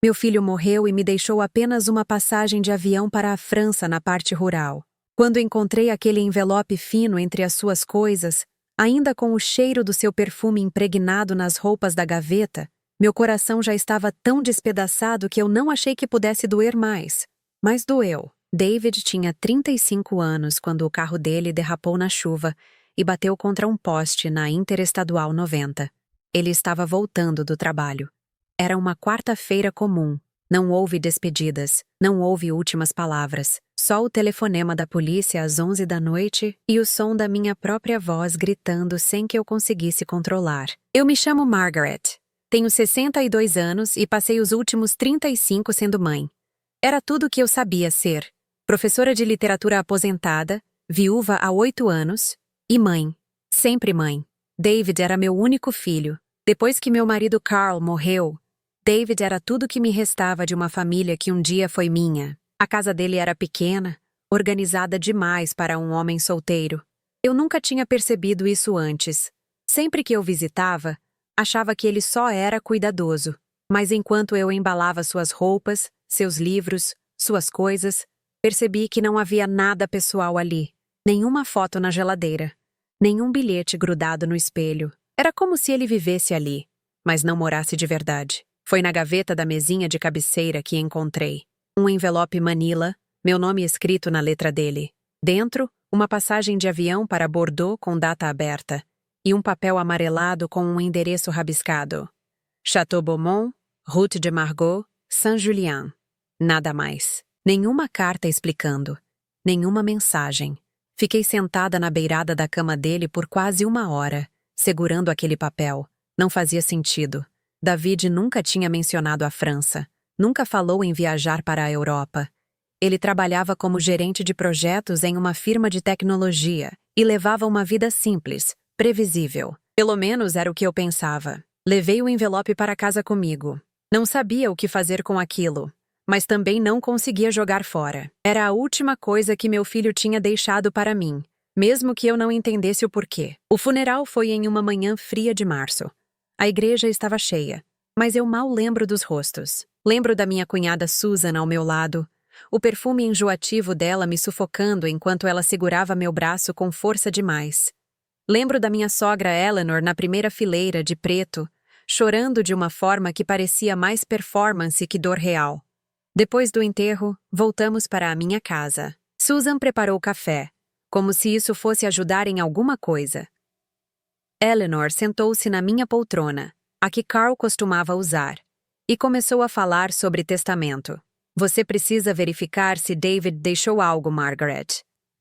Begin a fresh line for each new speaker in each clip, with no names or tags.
Meu filho morreu e me deixou apenas uma passagem de avião para a França na parte rural. Quando encontrei aquele envelope fino entre as suas coisas, ainda com o cheiro do seu perfume impregnado nas roupas da gaveta, meu coração já estava tão despedaçado que eu não achei que pudesse doer mais. Mas doeu. David tinha 35 anos quando o carro dele derrapou na chuva e bateu contra um poste na Interestadual 90. Ele estava voltando do trabalho. Era uma quarta-feira comum. Não houve despedidas, não houve últimas palavras. Só o telefonema da polícia às 11 da noite e o som da minha própria voz gritando sem que eu conseguisse controlar. Eu me chamo Margaret. Tenho 62 anos e passei os últimos 35 sendo mãe. Era tudo o que eu sabia ser. Professora de literatura aposentada, viúva há 8 anos e mãe. Sempre mãe. David era meu único filho. Depois que meu marido Carl morreu, David era tudo que me restava de uma família que um dia foi minha. A casa dele era pequena, organizada demais para um homem solteiro. Eu nunca tinha percebido isso antes. Sempre que eu visitava, achava que ele só era cuidadoso. Mas enquanto eu embalava suas roupas, seus livros, suas coisas, percebi que não havia nada pessoal ali. Nenhuma foto na geladeira. Nenhum bilhete grudado no espelho. Era como se ele vivesse ali, mas não morasse de verdade. Foi na gaveta da mesinha de cabeceira que encontrei um envelope Manila, meu nome escrito na letra dele. Dentro, uma passagem de avião para Bordeaux com data aberta e um papel amarelado com um endereço rabiscado. Château Beaumont, Route de Margaux, Saint-Julien. Nada mais. Nenhuma carta explicando. Nenhuma mensagem. Fiquei sentada na beirada da cama dele por quase 1 hora, segurando aquele papel. Não fazia sentido. David nunca tinha mencionado a França. Nunca falou em viajar para a Europa. Ele trabalhava como gerente de projetos em uma firma de tecnologia e levava uma vida simples, previsível. Pelo menos era o que eu pensava. Levei o envelope para casa comigo. Não sabia o que fazer com aquilo, mas também não conseguia jogar fora. Era a última coisa que meu filho tinha deixado para mim, mesmo que eu não entendesse o porquê. O funeral foi em uma manhã fria de março. A igreja estava cheia, mas eu mal lembro dos rostos. Lembro da minha cunhada Susan ao meu lado, o perfume enjoativo dela me sufocando enquanto ela segurava meu braço com força demais. Lembro da minha sogra Eleanor na primeira fileira de preto, chorando de uma forma que parecia mais performance que dor real. Depois do enterro, voltamos para a minha casa. Susan preparou café, como se isso fosse ajudar em alguma coisa. Eleanor sentou-se na minha poltrona, a que Carl costumava usar, e começou a falar sobre testamento. Você precisa verificar se David deixou algo, Margaret.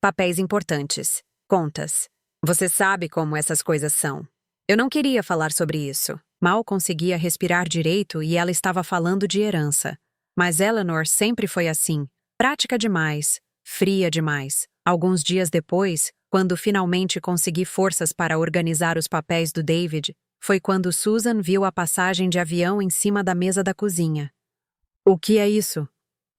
Papéis importantes, contas. Você sabe como essas coisas são. Eu não queria falar sobre isso. Mal conseguia respirar direito e ela estava falando de herança. Mas Eleanor sempre foi assim, prática demais, fria demais. Alguns dias depois, quando finalmente consegui forças para organizar os papéis do David, foi quando Susan viu a passagem de avião em cima da mesa da cozinha. O que é isso?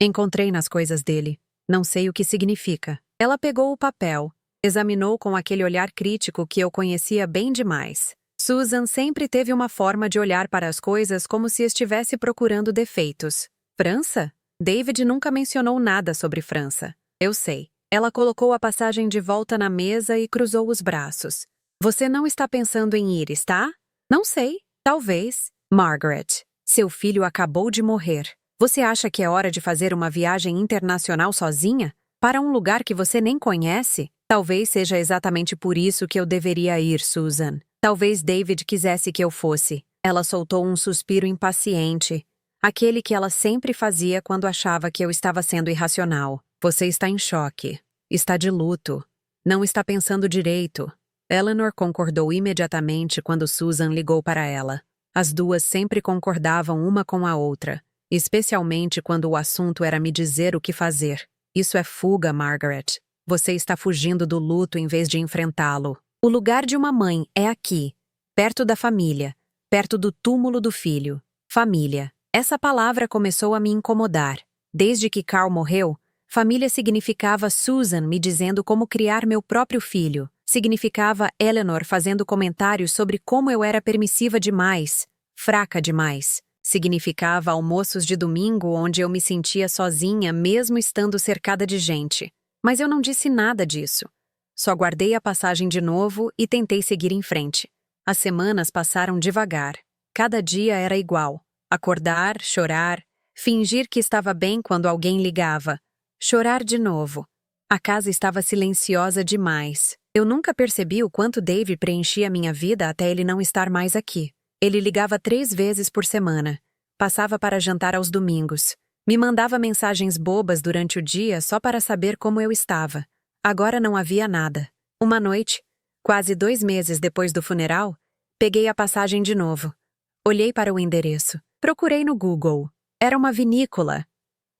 Encontrei nas coisas dele. Não sei o que significa. Ela pegou o papel, examinou com aquele olhar crítico que eu conhecia bem demais. Susan sempre teve uma forma de olhar para as coisas como se estivesse procurando defeitos. França? David nunca mencionou nada sobre França. Eu sei. Ela colocou a passagem de volta na mesa e cruzou os braços. Você não está pensando em ir, está? Não sei. Talvez. Margaret, seu filho acabou de morrer. Você acha que é hora de fazer uma viagem internacional sozinha? Para um lugar que você nem conhece? Talvez seja exatamente por isso que eu deveria ir, Susan. Talvez David quisesse que eu fosse. Ela soltou um suspiro impaciente, aquele que ela sempre fazia quando achava que eu estava sendo irracional. Você está em choque. Está de luto. Não está pensando direito. Eleanor concordou imediatamente quando Susan ligou para ela. As duas sempre concordavam uma com a outra, especialmente quando o assunto era me dizer o que fazer. Isso é fuga, Margaret. Você está fugindo do luto em vez de enfrentá-lo. O lugar de uma mãe é aqui, perto da família, perto do túmulo do filho. Família. Essa palavra começou a me incomodar. Desde que Carl morreu, família significava Susan me dizendo como criar meu próprio filho. Significava Eleanor fazendo comentários sobre como eu era permissiva demais, fraca demais. Significava almoços de domingo onde eu me sentia sozinha mesmo estando cercada de gente. Mas eu não disse nada disso. Só guardei a passagem de novo e tentei seguir em frente. As semanas passaram devagar. Cada dia era igual. Acordar, chorar, fingir que estava bem quando alguém ligava. Chorar de novo. A casa estava silenciosa demais. Eu nunca percebi o quanto Dave preenchia minha vida até ele não estar mais aqui. Ele ligava 3 vezes por semana. Passava para jantar aos domingos. Me mandava mensagens bobas durante o dia só para saber como eu estava. Agora não havia nada. Uma noite, quase 2 meses depois do funeral, peguei a passagem de novo. Olhei para o endereço. Procurei no Google. Era uma vinícola.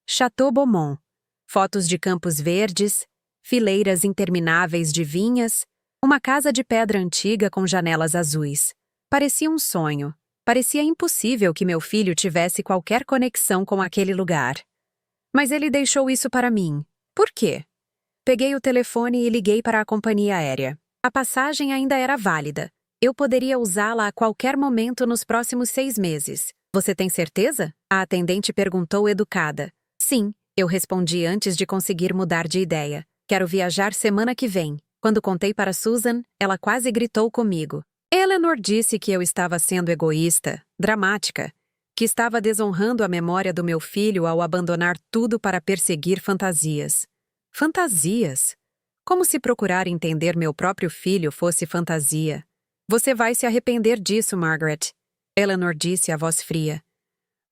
Chateau Beaumont. Fotos de campos verdes, fileiras intermináveis de vinhas, uma casa de pedra antiga com janelas azuis. Parecia um sonho. Parecia impossível que meu filho tivesse qualquer conexão com aquele lugar. Mas ele deixou isso para mim. Por quê? Peguei o telefone e liguei para a companhia aérea. A passagem ainda era válida. Eu poderia usá-la a qualquer momento nos próximos 6 meses. Você tem certeza? A atendente perguntou educada. Sim, eu respondi antes de conseguir mudar de ideia. Quero viajar semana que vem. Quando contei para Susan, ela quase gritou comigo. Eleanor disse que eu estava sendo egoísta, dramática, que estava desonrando a memória do meu filho ao abandonar tudo para perseguir fantasias. Fantasias? Como se procurar entender meu próprio filho fosse fantasia. Você vai se arrepender disso, Margaret. Eleanor disse a voz fria.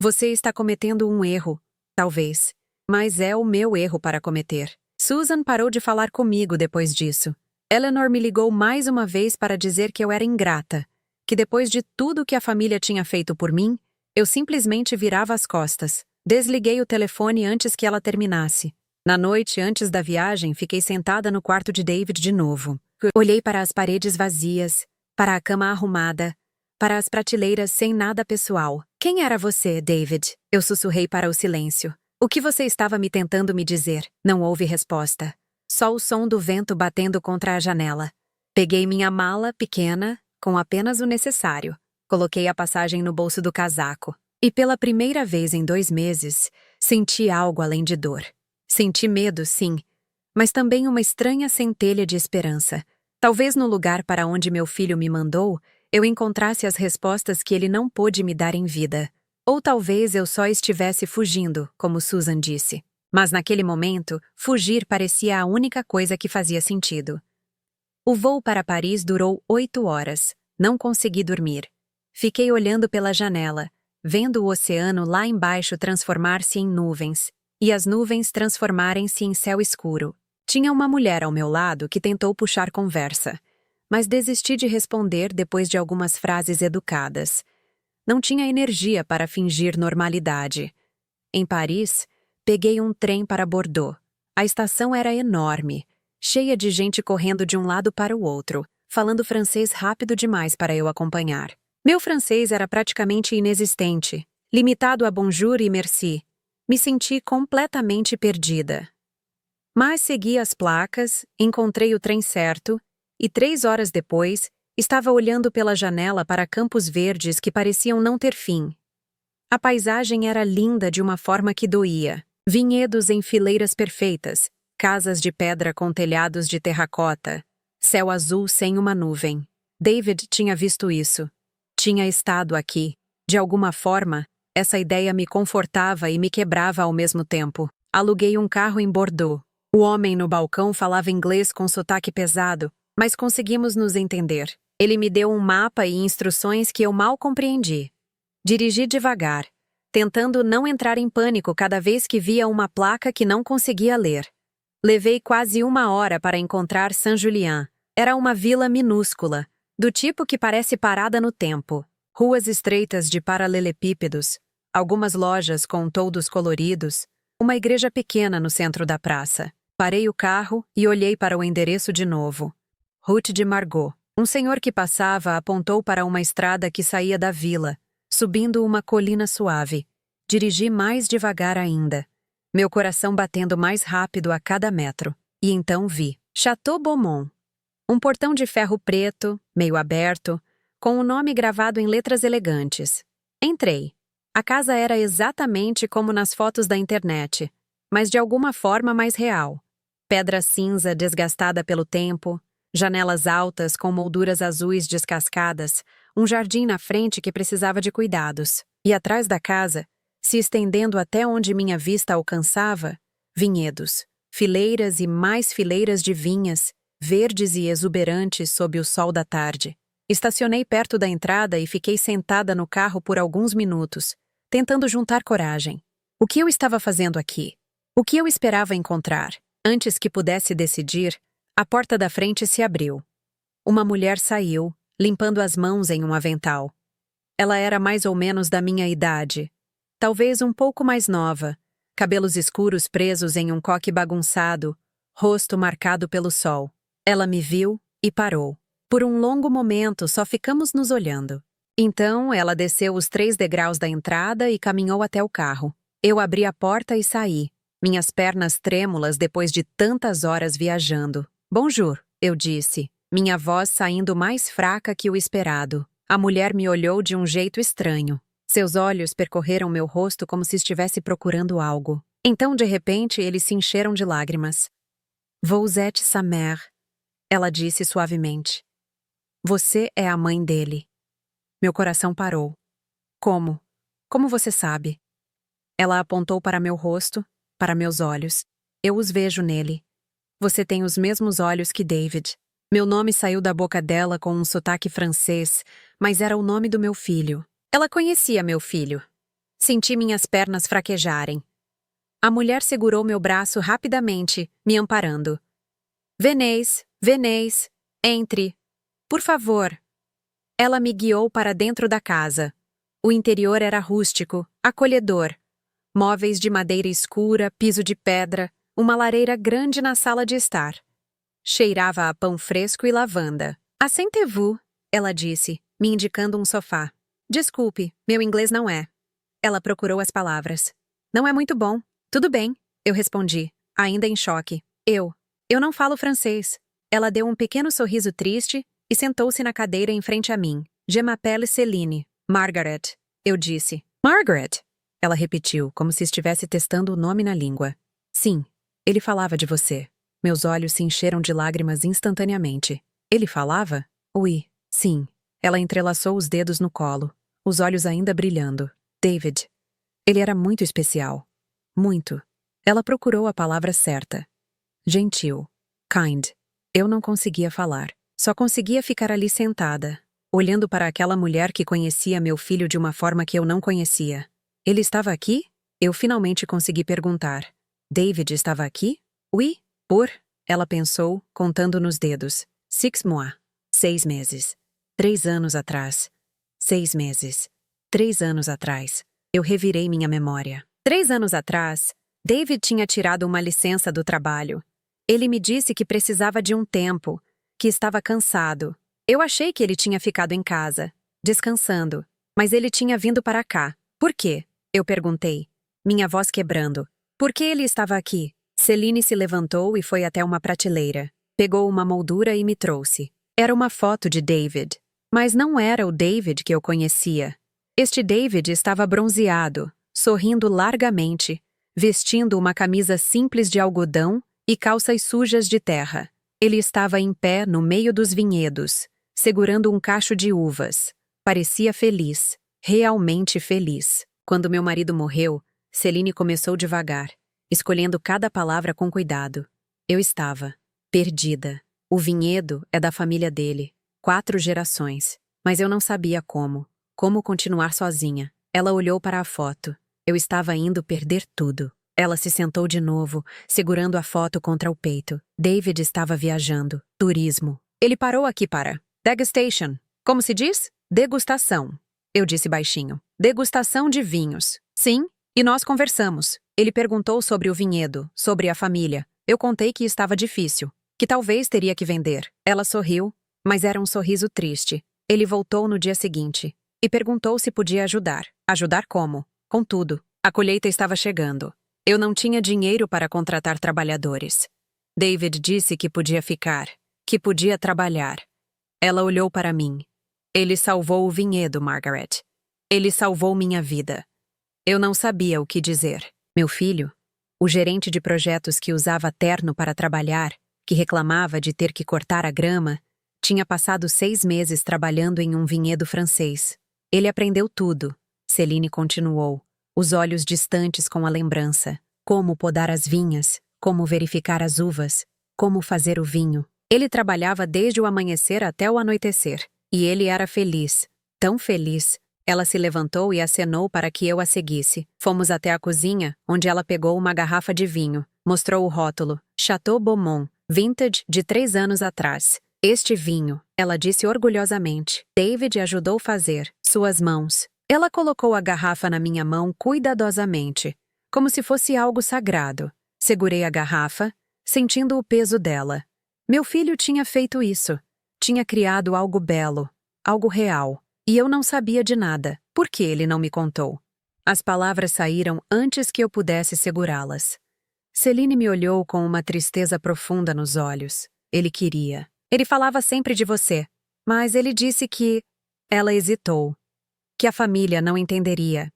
Você está cometendo um erro, talvez, mas é o meu erro para cometer. Susan parou de falar comigo depois disso. Eleanor me ligou mais uma vez para dizer que eu era ingrata, que depois de tudo que a família tinha feito por mim, eu simplesmente virava as costas. Desliguei o telefone antes que ela terminasse. Na noite antes da viagem, fiquei sentada no quarto de David de novo. Olhei para as paredes vazias, para a cama arrumada, para as prateleiras sem nada pessoal. Quem era você, David? Eu sussurrei para o silêncio. O que você estava me tentando me dizer? Não houve resposta. Só o som do vento batendo contra a janela. Peguei minha mala pequena, com apenas o necessário. Coloquei a passagem no bolso do casaco. E pela primeira vez em 2 meses, senti algo além de dor. Senti medo, sim, mas também uma estranha centelha de esperança. Talvez no lugar para onde meu filho me mandou, eu encontrasse as respostas que ele não pôde me dar em vida. Ou talvez eu só estivesse fugindo, como Susan disse. Mas naquele momento, fugir parecia a única coisa que fazia sentido. O voo para Paris durou 8 horas. Não consegui dormir. Fiquei olhando pela janela, vendo o oceano lá embaixo transformar-se em nuvens, e as nuvens transformarem-se em céu escuro. Tinha uma mulher ao meu lado que tentou puxar conversa, mas desisti de responder depois de algumas frases educadas. Não tinha energia para fingir normalidade. Em Paris, peguei um trem para Bordeaux. A estação era enorme, cheia de gente correndo de um lado para o outro, falando francês rápido demais para eu acompanhar. Meu francês era praticamente inexistente, limitado a bonjour e merci. Me senti completamente perdida. Mas segui as placas, encontrei o trem certo, e 3 horas depois, estava olhando pela janela para campos verdes que pareciam não ter fim. A paisagem era linda de uma forma que doía. Vinhedos em fileiras perfeitas, casas de pedra com telhados de terracota, céu azul sem uma nuvem. David tinha visto isso. Tinha estado aqui. De alguma forma, essa ideia me confortava e me quebrava ao mesmo tempo. Aluguei um carro em Bordeaux. O homem no balcão falava inglês com sotaque pesado, mas conseguimos nos entender. Ele me deu um mapa e instruções que eu mal compreendi. Dirigi devagar, tentando não entrar em pânico cada vez que via uma placa que não conseguia ler. Levei quase 1 hora para encontrar Saint-Julien. Era uma vila minúscula, do tipo que parece parada no tempo. Ruas estreitas de paralelepípedos, algumas lojas com toldos coloridos, uma igreja pequena no centro da praça. Parei o carro e olhei para o endereço de novo. Route de Margaux. Um senhor que passava apontou para uma estrada que saía da vila, subindo uma colina suave. Dirigi mais devagar ainda, meu coração batendo mais rápido a cada metro. E então vi Chateau Beaumont. Um portão de ferro preto, meio aberto, com o nome gravado em letras elegantes. Entrei. A casa era exatamente como nas fotos da internet, mas de alguma forma mais real. Pedra cinza desgastada pelo tempo, janelas altas com molduras azuis descascadas, um jardim na frente que precisava de cuidados. E atrás da casa, se estendendo até onde minha vista alcançava, vinhedos, fileiras e mais fileiras de vinhas, verdes e exuberantes sob o sol da tarde. Estacionei perto da entrada e fiquei sentada no carro por alguns minutos, tentando juntar coragem. O que eu estava fazendo aqui? O que eu esperava encontrar? Antes que pudesse decidir, a porta da frente se abriu. Uma mulher saiu, limpando as mãos em um avental. Ela era mais ou menos da minha idade, talvez um pouco mais nova, cabelos escuros presos em um coque bagunçado, rosto marcado pelo sol. Ela me viu e parou. Por um longo momento, só ficamos nos olhando. Então, ela desceu os 3 degraus da entrada e caminhou até o carro. Eu abri a porta e saí, minhas pernas trêmulas depois de tantas horas viajando. Bonjour, eu disse, minha voz saindo mais fraca que o esperado. A mulher me olhou de um jeito estranho. Seus olhos percorreram meu rosto como se estivesse procurando algo. Então, de repente, eles se encheram de lágrimas. Vous êtes sa mère, ela disse suavemente. Você é a mãe dele. Meu coração parou. Como? Como você sabe? Ela apontou para meu rosto, para meus olhos. Eu os vejo nele. Você tem os mesmos olhos que David. Meu nome saiu da boca dela com um sotaque francês, mas era o nome do meu filho. Ela conhecia meu filho. Senti minhas pernas fraquejarem. A mulher segurou meu braço rapidamente, me amparando. Venez, entre. Por favor. Ela me guiou para dentro da casa. O interior era rústico, acolhedor. Móveis de madeira escura, piso de pedra, uma lareira grande na sala de estar. Cheirava a pão fresco e lavanda. Assentez-vous, ela disse, me indicando um sofá. Desculpe, meu inglês não é. Ela procurou as palavras. Não é muito bom. Tudo bem, eu respondi, ainda em choque. Eu não falo francês. Ela deu um pequeno sorriso triste e sentou-se na cadeira em frente a mim. Je m'appelle Céline. Margaret, eu disse. Margaret! Ela repetiu, como se estivesse testando o nome na língua. Sim, ele falava de você. Meus olhos se encheram de lágrimas instantaneamente. Ele falava? Oui, sim. Ela entrelaçou os dedos no colo, os olhos ainda brilhando. David. Ele era muito especial. Muito. Ela procurou a palavra certa. Gentil. Kind. Eu não conseguia falar. Só conseguia ficar ali sentada, olhando para aquela mulher que conhecia meu filho de uma forma que eu não conhecia. Ele estava aqui? Eu finalmente consegui perguntar. David estava aqui? Oui, ela pensou, contando nos dedos. 6 mois. 6 meses. 3 anos atrás. 6 meses. 3 anos atrás. Eu revirei minha memória. 3 anos atrás, David tinha tirado uma licença do trabalho. Ele me disse que precisava de um tempo, que estava cansado. Eu achei que ele tinha ficado em casa, descansando, mas ele tinha vindo para cá. Por quê? Eu perguntei, minha voz quebrando. Por que ele estava aqui? Céline se levantou e foi até uma prateleira. Pegou uma moldura e me trouxe. Era uma foto de David. Mas não era o David que eu conhecia. Este David estava bronzeado, sorrindo largamente, vestindo uma camisa simples de algodão e calças sujas de terra. Ele estava em pé no meio dos vinhedos, segurando um cacho de uvas. Parecia feliz, realmente feliz. Quando meu marido morreu, Céline começou devagar, escolhendo cada palavra com cuidado. Eu estava perdida. O vinhedo é da família dele, 4 gerações. Mas eu não sabia como continuar sozinha. Ela olhou para a foto. Eu estava indo perder tudo. Ela se sentou de novo, segurando a foto contra o peito. David estava viajando. Turismo. Ele parou aqui para degustation. Como se diz? Degustação. Eu disse baixinho. Degustação de vinhos. Sim, e nós conversamos. Ele perguntou sobre o vinhedo, sobre a família. Eu contei que estava difícil, que talvez teria que vender. Ela sorriu, mas era um sorriso triste. Ele voltou no dia seguinte e perguntou se podia ajudar. Ajudar como? Com tudo. A colheita estava chegando. Eu não tinha dinheiro para contratar trabalhadores. David disse que podia ficar, que podia trabalhar. Ela olhou para mim. Ele salvou o vinhedo, Margaret. Ele salvou minha vida. Eu não sabia o que dizer. Meu filho, o gerente de projetos que usava terno para trabalhar, que reclamava de ter que cortar a grama, tinha passado 6 meses trabalhando em um vinhedo francês. Ele aprendeu tudo. Céline continuou, os olhos distantes com a lembrança. Como podar as vinhas, como verificar as uvas, como fazer o vinho. Ele trabalhava desde o amanhecer até o anoitecer. E ele era feliz, tão feliz. Ela se levantou e acenou para que eu a seguisse. Fomos até a cozinha, onde ela pegou uma garrafa de vinho. Mostrou o rótulo. Chateau Beaumont, vintage de 3 anos atrás. Este vinho, ela disse orgulhosamente. David ajudou fazer. Suas mãos. Ela colocou a garrafa na minha mão cuidadosamente, como se fosse algo sagrado. Segurei a garrafa, sentindo o peso dela. Meu filho tinha feito isso. Tinha criado algo belo, algo real. E eu não sabia de nada. Por que ele não me contou? As palavras saíram antes que eu pudesse segurá-las. Céline me olhou com uma tristeza profunda nos olhos. Ele queria. Ele falava sempre de você. Mas ele disse que... Ela hesitou. Que a família não entenderia.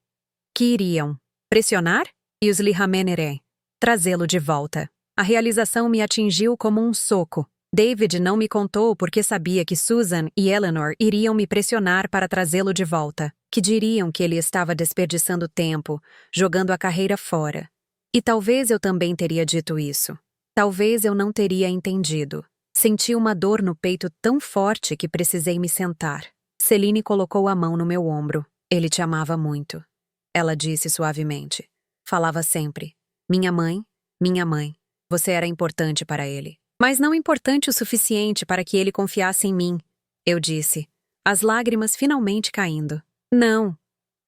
Que iriam pressionar? E os lhe ramenerem. Trazê-lo de volta. A realização me atingiu como um soco. David não me contou porque sabia que Susan e Eleanor iriam me pressionar para trazê-lo de volta, que diriam que ele estava desperdiçando tempo, jogando a carreira fora. E talvez eu também teria dito isso. Talvez eu não teria entendido. Senti uma dor no peito tão forte que precisei me sentar. Céline colocou a mão no meu ombro. Ele te amava muito. Ela disse suavemente. Falava sempre. Minha mãe. Você era importante para ele. Mas não importante o suficiente para que ele confiasse em mim, eu disse, as lágrimas finalmente caindo. Não,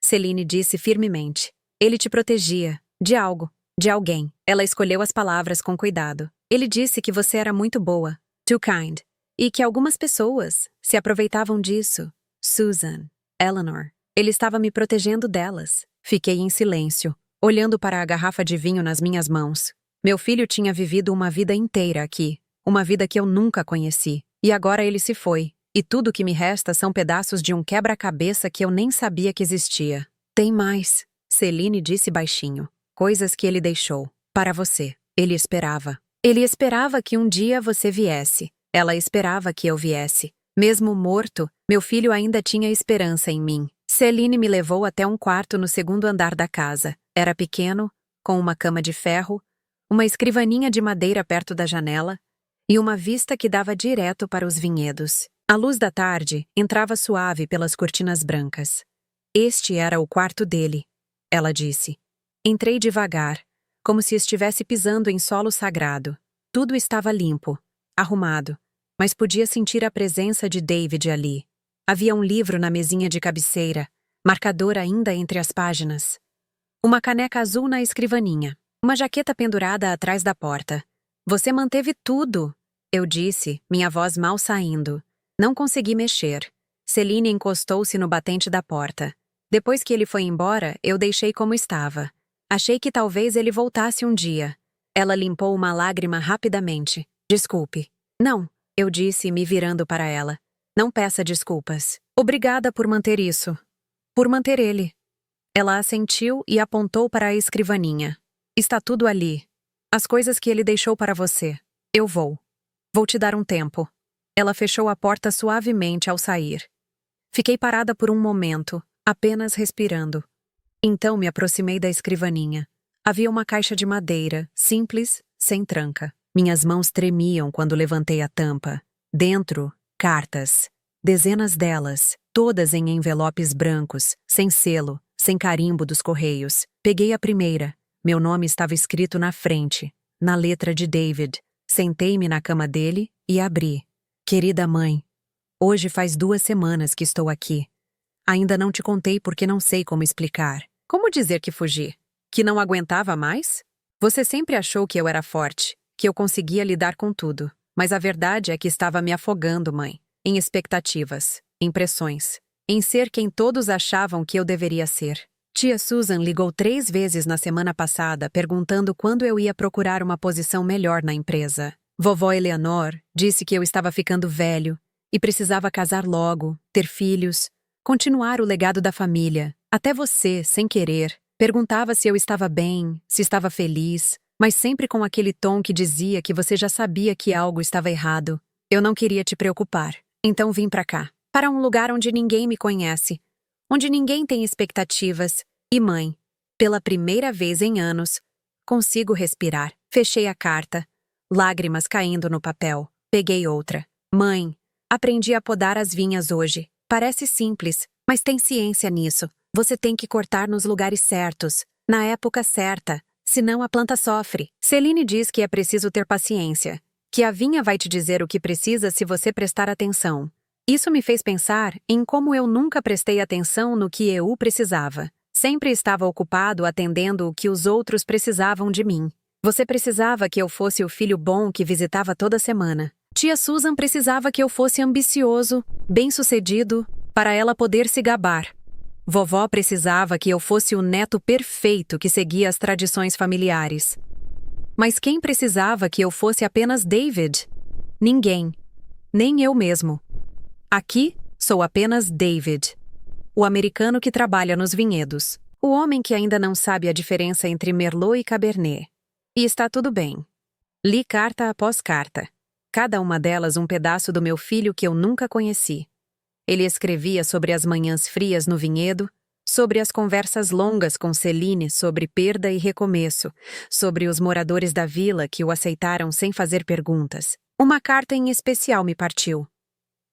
Céline disse firmemente. Ele te protegia, de algo, de alguém. Ela escolheu as palavras com cuidado. Ele disse que você era muito boa, too kind, e que algumas pessoas se aproveitavam disso. Susan, Eleanor. Ele estava me protegendo delas. Fiquei em silêncio, olhando para a garrafa de vinho nas minhas mãos. Meu filho tinha vivido uma vida inteira aqui, uma vida que eu nunca conheci, e agora ele se foi, e tudo que me resta são pedaços de um quebra-cabeça que eu nem sabia que existia. Tem mais, Céline disse baixinho, coisas que ele deixou, para você. Ele esperava. Ele esperava que um dia você viesse. Ela esperava que eu viesse. Mesmo morto, meu filho ainda tinha esperança em mim. Céline me levou até um quarto no segundo andar da casa. Era pequeno, com uma cama de ferro, uma escrivaninha de madeira perto da janela e uma vista que dava direto para os vinhedos. A luz da tarde entrava suave pelas cortinas brancas. Este era o quarto dele, ela disse. Entrei devagar, como se estivesse pisando em solo sagrado. Tudo estava limpo, arrumado, mas podia sentir a presença de David ali. Havia um livro na mesinha de cabeceira, marcador ainda entre as páginas. Uma caneca azul na escrivaninha. Uma jaqueta pendurada atrás da porta. Você manteve tudo, eu disse, minha voz mal saindo. Não consegui mexer. Céline encostou-se no batente da porta. Depois que ele foi embora, eu deixei como estava. Achei que talvez ele voltasse um dia. Ela limpou uma lágrima rapidamente. Desculpe. Não, eu disse, me virando para ela. Não peça desculpas. Obrigada por manter isso. Por manter ele. Ela assentiu e apontou para a escrivaninha. Está tudo ali. As coisas que ele deixou para você. Eu vou. Vou te dar um tempo. Ela fechou a porta suavemente ao sair. Fiquei parada por um momento, apenas respirando. Então me aproximei da escrivaninha. Havia uma caixa de madeira, simples, sem tranca. Minhas mãos tremiam quando levantei a tampa. Dentro, cartas. Dezenas delas, todas em envelopes brancos, sem selo, sem carimbo dos correios. Peguei a primeira. Meu nome estava escrito na frente, na letra de David. Sentei-me na cama dele e abri. Querida mãe, hoje faz 2 semanas que estou aqui. Ainda não te contei porque não sei como explicar. Como dizer que fugi? Que não aguentava mais? Você sempre achou que eu era forte, que eu conseguia lidar com tudo. Mas a verdade é que estava me afogando, mãe. Em expectativas, em pressões, em ser quem todos achavam que eu deveria ser. Tia Susan ligou 3 vezes na semana passada perguntando quando eu ia procurar uma posição melhor na empresa. Vovó Eleanor disse que eu estava ficando velho e precisava casar logo, ter filhos, continuar o legado da família. Até você, sem querer, Perguntava se eu estava bem, se estava feliz, mas sempre com aquele tom que dizia que você já sabia que algo estava errado. Eu não queria te preocupar, então vim para cá, para um lugar onde ninguém me conhece, onde ninguém tem expectativas. E mãe, pela primeira vez em anos, consigo respirar. Fechei a carta, lágrimas caindo no papel. Peguei outra. Mãe, aprendi a podar as vinhas hoje. Parece simples, mas tem ciência nisso. Você tem que cortar nos lugares certos, na época certa, senão a planta sofre. Celine diz que é preciso ter paciência, que a vinha vai te dizer o que precisa se você prestar atenção. Isso me fez pensar em como eu nunca prestei atenção no que eu precisava. Sempre estava ocupado atendendo o que os outros precisavam de mim. Você precisava que eu fosse o filho bom que visitava toda semana. Tia Susan precisava que eu fosse ambicioso, bem-sucedido, para ela poder se gabar. Vovó precisava que eu fosse o neto perfeito que seguia as tradições familiares. Mas quem precisava que eu fosse apenas David? Ninguém. Nem eu mesmo. Aqui, sou apenas David, o americano que trabalha nos vinhedos, o homem que ainda não sabe a diferença entre Merlot e Cabernet. E está tudo bem. Li carta após carta, cada uma delas um pedaço do meu filho que eu nunca conheci. Ele escrevia sobre as manhãs frias no vinhedo, sobre as conversas longas com Celine sobre perda e recomeço, sobre os moradores da vila que o aceitaram sem fazer perguntas. Uma carta em especial me partiu.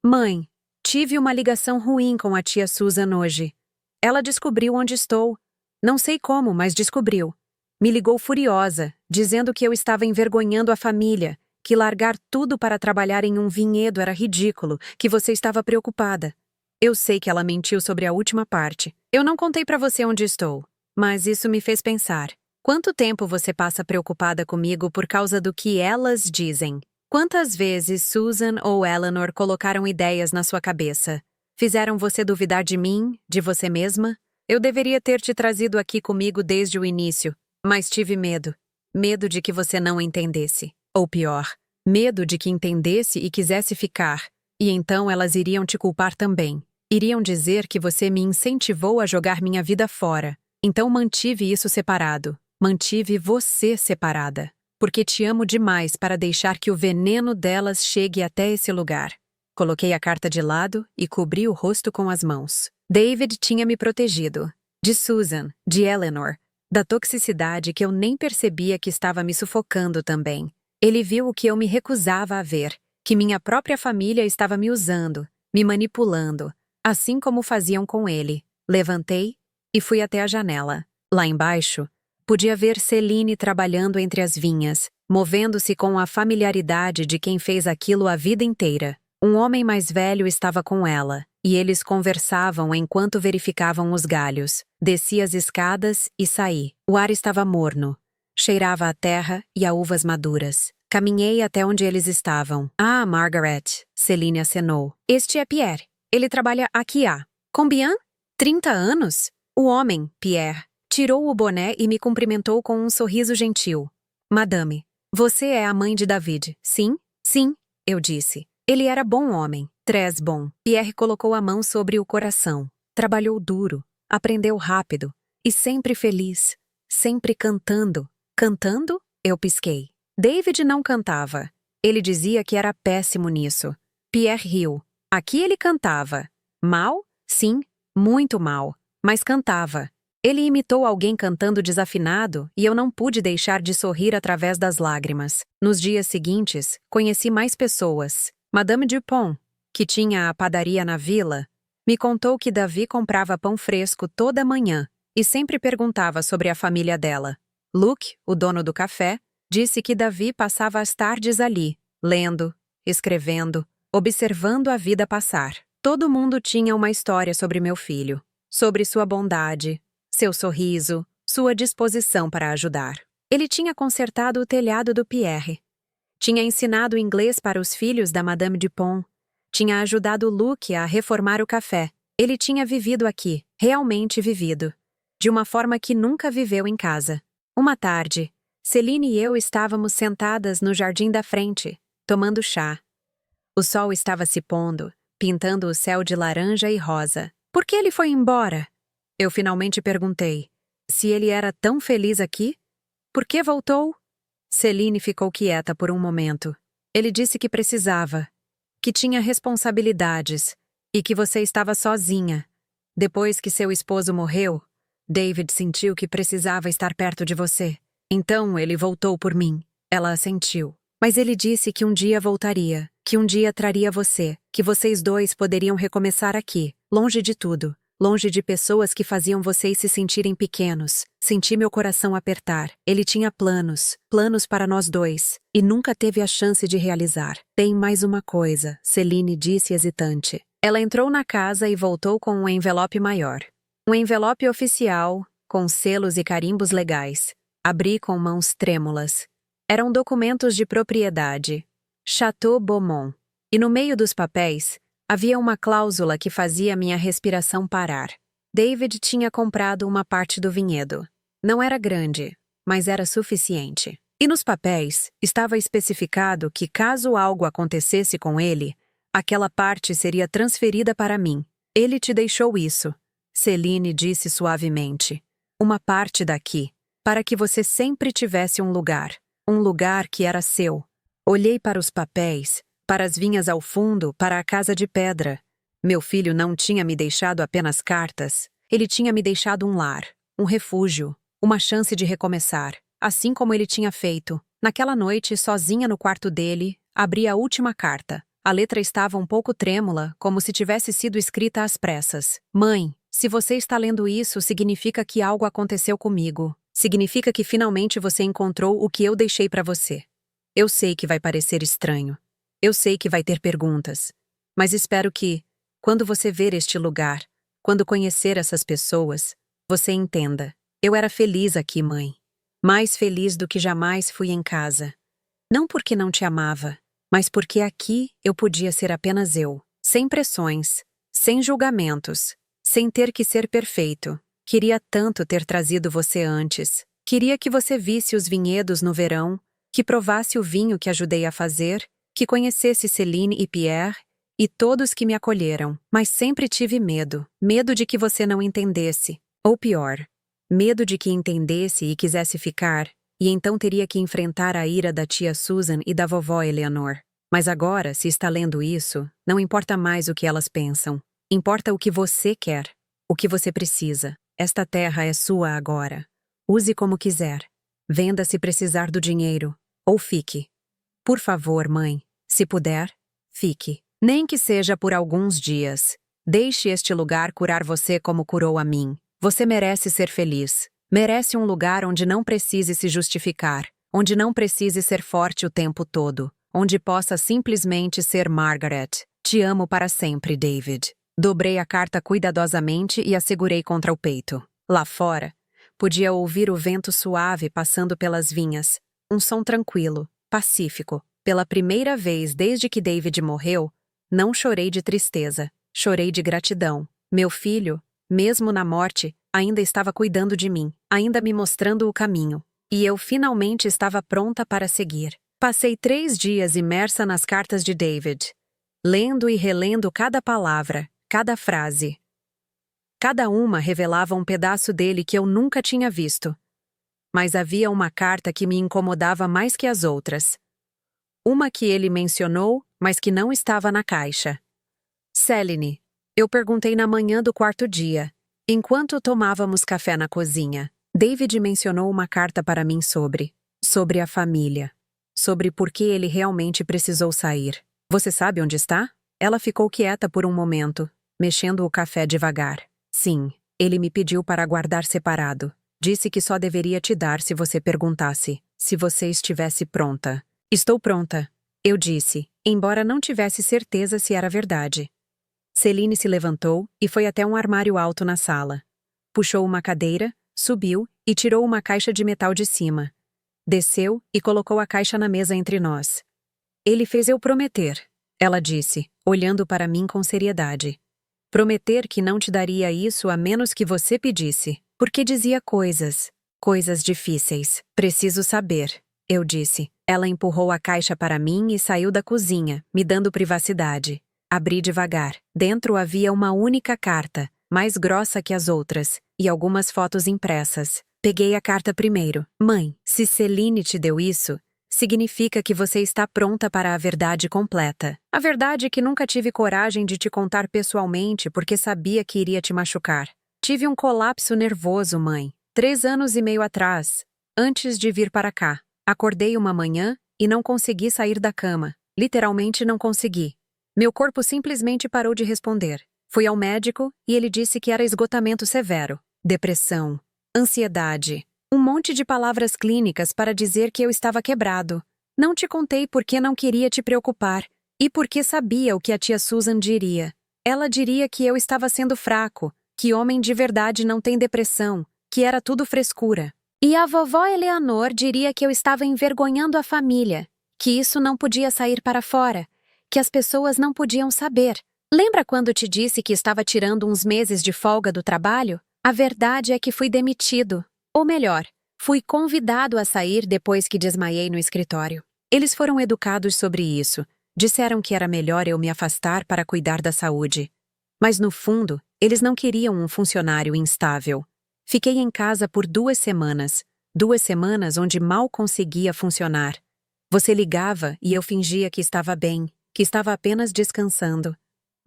Mãe, tive uma ligação ruim com a tia Susan hoje. Ela descobriu onde estou. Não sei como, mas descobriu. Me ligou furiosa, dizendo que eu estava envergonhando a família, que largar tudo para trabalhar em um vinhedo era ridículo, que você estava preocupada. Eu sei que ela mentiu sobre a última parte. Eu não contei para você onde estou, mas isso me fez pensar. Quanto tempo você passa preocupada comigo por causa do que elas dizem? Quantas vezes Susan ou Eleanor colocaram ideias na sua cabeça? Fizeram você duvidar de mim, de você mesma? Eu deveria ter te trazido aqui comigo desde o início, mas tive medo. Medo de que você não entendesse. Ou pior, medo de que entendesse e quisesse ficar. E então elas iriam te culpar também. Iriam dizer que você me incentivou a jogar minha vida fora. Então mantive isso separado. Mantive você separada. Porque te amo demais para deixar que o veneno delas chegue até esse lugar. Coloquei a carta de lado e cobri o rosto com as mãos. David tinha me protegido. De Susan, de Eleanor, da toxicidade que eu nem percebia que estava me sufocando também. Ele viu o que eu me recusava a ver, que minha própria família estava me usando, me manipulando, assim como faziam com ele. Levantei e fui até a janela. Lá embaixo, podia ver Celine trabalhando entre as vinhas, movendo-se com a familiaridade de quem fez aquilo a vida inteira. Um homem mais velho estava com ela, e eles conversavam enquanto verificavam os galhos. Desci as escadas e saí. O ar estava morno. Cheirava a terra e a uvas maduras. Caminhei até onde eles estavam. Ah, Margaret, Celine acenou. Este é Pierre. Ele trabalha aqui há. Combien? 30 anos? O homem, Pierre, tirou o boné e me cumprimentou com um sorriso gentil. Madame, você é a mãe de David, sim? Sim, eu disse. Ele era bom homem, très bom. Pierre colocou a mão sobre o coração. Trabalhou duro, aprendeu rápido e sempre feliz, sempre cantando. Cantando? Eu pisquei. David não cantava. Ele dizia que era péssimo nisso. Pierre riu. Aqui ele cantava. Mal? Sim, muito mal. Mas cantava. Ele imitou alguém cantando desafinado e eu não pude deixar de sorrir através das lágrimas. Nos dias seguintes, conheci mais pessoas. Madame Dupont, que tinha a padaria na vila, me contou que Davi comprava pão fresco toda manhã e sempre perguntava sobre a família dela. Luke, o dono do café, disse que Davi passava as tardes ali, lendo, escrevendo, observando a vida passar. Todo mundo tinha uma história sobre meu filho, sobre sua bondade, seu sorriso, sua disposição para ajudar. Ele tinha consertado o telhado do Pierre. Tinha ensinado inglês para os filhos da Madame Dupont. Tinha ajudado Luke a reformar o café. Ele tinha vivido aqui, realmente vivido, de uma forma que nunca viveu em casa. Uma tarde, Celine e eu estávamos sentadas no jardim da frente, tomando chá. O sol estava se pondo, pintando o céu de laranja e rosa. Por que ele foi embora? Eu finalmente perguntei. Se ele era tão feliz aqui, por que voltou? Celine ficou quieta por um momento. Ele disse que precisava, que tinha responsabilidades e que você estava sozinha. Depois que seu esposo morreu, David sentiu que precisava estar perto de você. Então ele voltou por mim. Ela assentiu. Mas ele disse que um dia voltaria, que um dia traria você, que vocês dois poderiam recomeçar aqui, longe de tudo, longe de pessoas que faziam vocês se sentirem pequenos. Senti meu coração apertar. Ele tinha planos, planos para nós dois, e nunca teve a chance de realizar. Tem mais uma coisa, Celine disse hesitante. Ela entrou na casa e voltou com um envelope maior. Um envelope oficial, com selos e carimbos legais. Abri com mãos trêmulas. Eram documentos de propriedade. Chateau Beaumont. E no meio dos papéis, havia uma cláusula que fazia minha respiração parar. David tinha comprado uma parte do vinhedo. Não era grande, mas era suficiente. E nos papéis, estava especificado que caso algo acontecesse com ele, aquela parte seria transferida para mim. Ele te deixou isso, Celine disse suavemente. Uma parte daqui, para que você sempre tivesse um lugar que era seu. Olhei para os papéis, para as vinhas ao fundo, para a casa de pedra. Meu filho não tinha me deixado apenas cartas, ele tinha me deixado um lar, um refúgio, uma chance de recomeçar, assim como ele tinha feito. Naquela noite, sozinha no quarto dele, abri a última carta. A letra estava um pouco trêmula, como se tivesse sido escrita às pressas. Mãe, se você está lendo isso, significa que algo aconteceu comigo. Significa que finalmente você encontrou o que eu deixei para você. Eu sei que vai parecer estranho. Eu sei que vai ter perguntas. Mas espero que, quando você ver este lugar, quando conhecer essas pessoas, você entenda. Eu era feliz aqui, mãe. Mais feliz do que jamais fui em casa. Não porque não te amava, mas porque aqui eu podia ser apenas eu. Sem pressões, sem julgamentos, sem ter que ser perfeito. Queria tanto ter trazido você antes. Queria que você visse os vinhedos no verão, que provasse o vinho que ajudei a fazer, que conhecesse Celine e Pierre e todos que me acolheram. Mas sempre tive medo. Medo de que você não entendesse. Ou pior, medo de que entendesse e quisesse ficar, e então teria que enfrentar a ira da tia Susan e da vovó Eleanor. Mas agora, se está lendo isso, não importa mais o que elas pensam. Importa o que você quer, o que você precisa. Esta terra é sua agora. Use como quiser. Venda se precisar do dinheiro. Ou fique. Por favor, mãe, se puder, fique. Nem que seja por alguns dias. Deixe este lugar curar você como curou a mim. Você merece ser feliz. Merece um lugar onde não precise se justificar. Onde não precise ser forte o tempo todo. Onde possa simplesmente ser Margaret. Te amo para sempre, David. Dobrei a carta cuidadosamente e a segurei contra o peito. Lá fora, podia ouvir o vento suave passando pelas vinhas. Um som tranquilo, pacífico. Pela primeira vez desde que David morreu, não chorei de tristeza. Chorei de gratidão. Meu filho, mesmo na morte, ainda estava cuidando de mim, ainda me mostrando o caminho. E eu finalmente estava pronta para seguir. Passei 3 dias imersa nas cartas de David, lendo e relendo cada palavra, cada frase. Cada uma revelava um pedaço dele que eu nunca tinha visto. Mas havia uma carta que me incomodava mais que as outras. Uma que ele mencionou, mas que não estava na caixa. Celine, eu perguntei na manhã do 4º dia, enquanto tomávamos café na cozinha. David mencionou uma carta para mim sobre a família. Sobre por que ele realmente precisou sair. Você sabe onde está? Ela ficou quieta por um momento, mexendo o café devagar. Sim, ele me pediu para guardar separado. Disse que só deveria te dar se você perguntasse, se você estivesse pronta. Estou pronta, eu disse, embora não tivesse certeza se era verdade. Celine se levantou e foi até um armário alto na sala. Puxou uma cadeira, subiu e tirou uma caixa de metal de cima. Desceu e colocou a caixa na mesa entre nós. Ele fez eu prometer, ela disse, olhando para mim com seriedade. Prometer que não te daria isso a menos que você pedisse, porque dizia coisas difíceis. Preciso saber, eu disse. Ela empurrou a caixa para mim e saiu da cozinha, me dando privacidade. Abri devagar. Dentro havia uma única carta, mais grossa que as outras, e algumas fotos impressas. Peguei a carta primeiro. Mãe, se Celine te deu isso, significa que você está pronta para a verdade completa. A verdade é que nunca tive coragem de te contar pessoalmente porque sabia que iria te machucar. Tive um colapso nervoso, mãe. 3 anos e meio atrás, antes de vir para cá. Acordei uma manhã e não consegui sair da cama. Literalmente não consegui. Meu corpo simplesmente parou de responder. Fui ao médico e ele disse que era esgotamento severo, depressão, ansiedade, um monte de palavras clínicas para dizer que eu estava quebrado. Não te contei porque não queria te preocupar e porque sabia o que a tia Susan diria. Ela diria que eu estava sendo fraco, que homem de verdade não tem depressão, que era tudo frescura. E a vovó Eleanor diria que eu estava envergonhando a família, que isso não podia sair para fora, que as pessoas não podiam saber. Lembra quando te disse que estava tirando uns meses de folga do trabalho? A verdade é que fui demitido. Ou melhor, fui convidado a sair depois que desmaiei no escritório. Eles foram educados sobre isso. Disseram que era melhor eu me afastar para cuidar da saúde. Mas no fundo, eles não queriam um funcionário instável. Fiquei em casa por 2 semanas. 2 semanas onde mal conseguia funcionar. Você ligava e eu fingia que estava bem, que estava apenas descansando.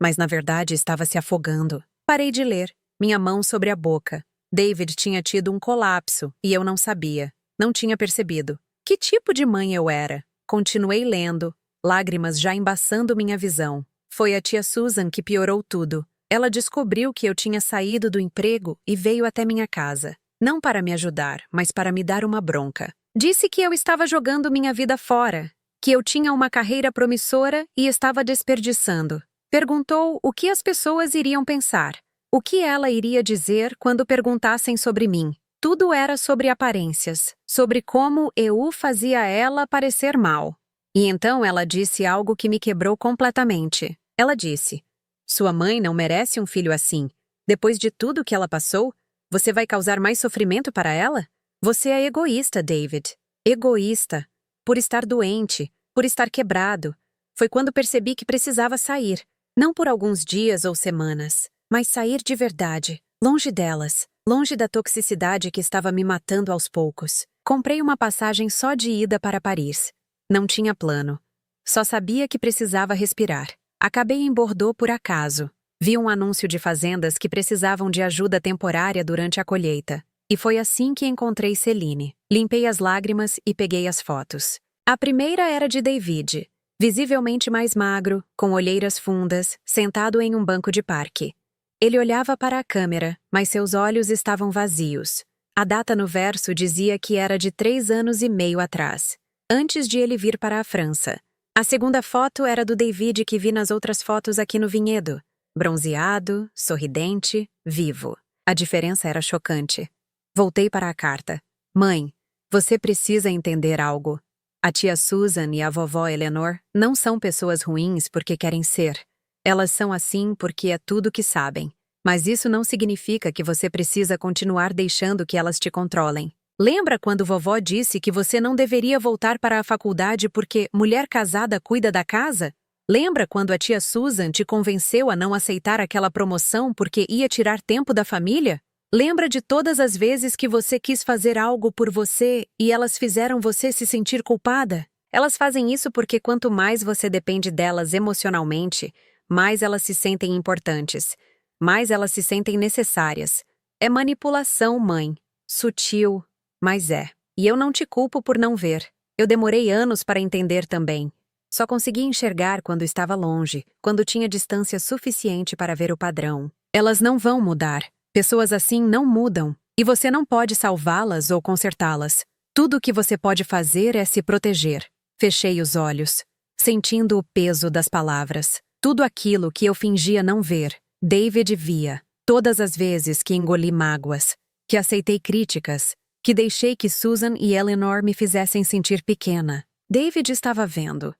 Mas na verdade estava se afogando. Parei de ler, minha mão sobre a boca. David tinha tido um colapso e eu não sabia. Não tinha percebido. Que tipo de mãe eu era? Continuei lendo, lágrimas já embaçando minha visão. Foi a tia Susan que piorou tudo. Ela descobriu que eu tinha saído do emprego e veio até minha casa. Não para me ajudar, mas para me dar uma bronca. Disse que eu estava jogando minha vida fora, que eu tinha uma carreira promissora e estava desperdiçando. Perguntou o que as pessoas iriam pensar, o que ela iria dizer quando perguntassem sobre mim. Tudo era sobre aparências, sobre como eu fazia ela parecer mal. E então ela disse algo que me quebrou completamente. Ela disse: "Sua mãe não merece um filho assim. Depois de tudo que ela passou, você vai causar mais sofrimento para ela? Você é egoísta, David. Egoísta. Por estar doente, por estar quebrado. Foi quando percebi que precisava sair. Não por alguns dias ou semanas, mas sair de verdade, longe delas, longe da toxicidade que estava me matando aos poucos. Comprei uma passagem só de ida para Paris. Não tinha plano. Só sabia que precisava respirar. Acabei em Bordeaux por acaso. Vi um anúncio de fazendas que precisavam de ajuda temporária durante a colheita. E foi assim que encontrei Celine. Limpei as lágrimas e peguei as fotos. A primeira era de David, visivelmente mais magro, com olheiras fundas, sentado em um banco de parque. Ele olhava para a câmera, mas seus olhos estavam vazios. A data no verso dizia que era de 3 anos e meio atrás, antes de ele vir para a França. A segunda foto era do David que vi nas outras fotos aqui no vinhedo. Bronzeado, sorridente, vivo. A diferença era chocante. Voltei para a carta. Mãe, você precisa entender algo. A tia Susan e a vovó Eleanor não são pessoas ruins porque querem ser. Elas são assim porque é tudo que sabem. Mas isso não significa que você precisa continuar deixando que elas te controlem. Lembra quando vovó disse que você não deveria voltar para a faculdade porque mulher casada cuida da casa? Lembra quando a tia Susan te convenceu a não aceitar aquela promoção porque ia tirar tempo da família? Lembra de todas as vezes que você quis fazer algo por você e elas fizeram você se sentir culpada? Elas fazem isso porque quanto mais você depende delas emocionalmente, mais elas se sentem importantes, mais elas se sentem necessárias. É manipulação, mãe. Sutil, mas é. E eu não te culpo por não ver. Eu demorei anos para entender também. Só consegui enxergar quando estava longe, quando tinha distância suficiente para ver o padrão. Elas não vão mudar. Pessoas assim não mudam, e você não pode salvá-las ou consertá-las. Tudo o que você pode fazer é se proteger. Fechei os olhos, sentindo o peso das palavras. Tudo aquilo que eu fingia não ver, David via. Todas as vezes que engoli mágoas, que aceitei críticas, que deixei que Susan e Eleanor me fizessem sentir pequena. David estava vendo.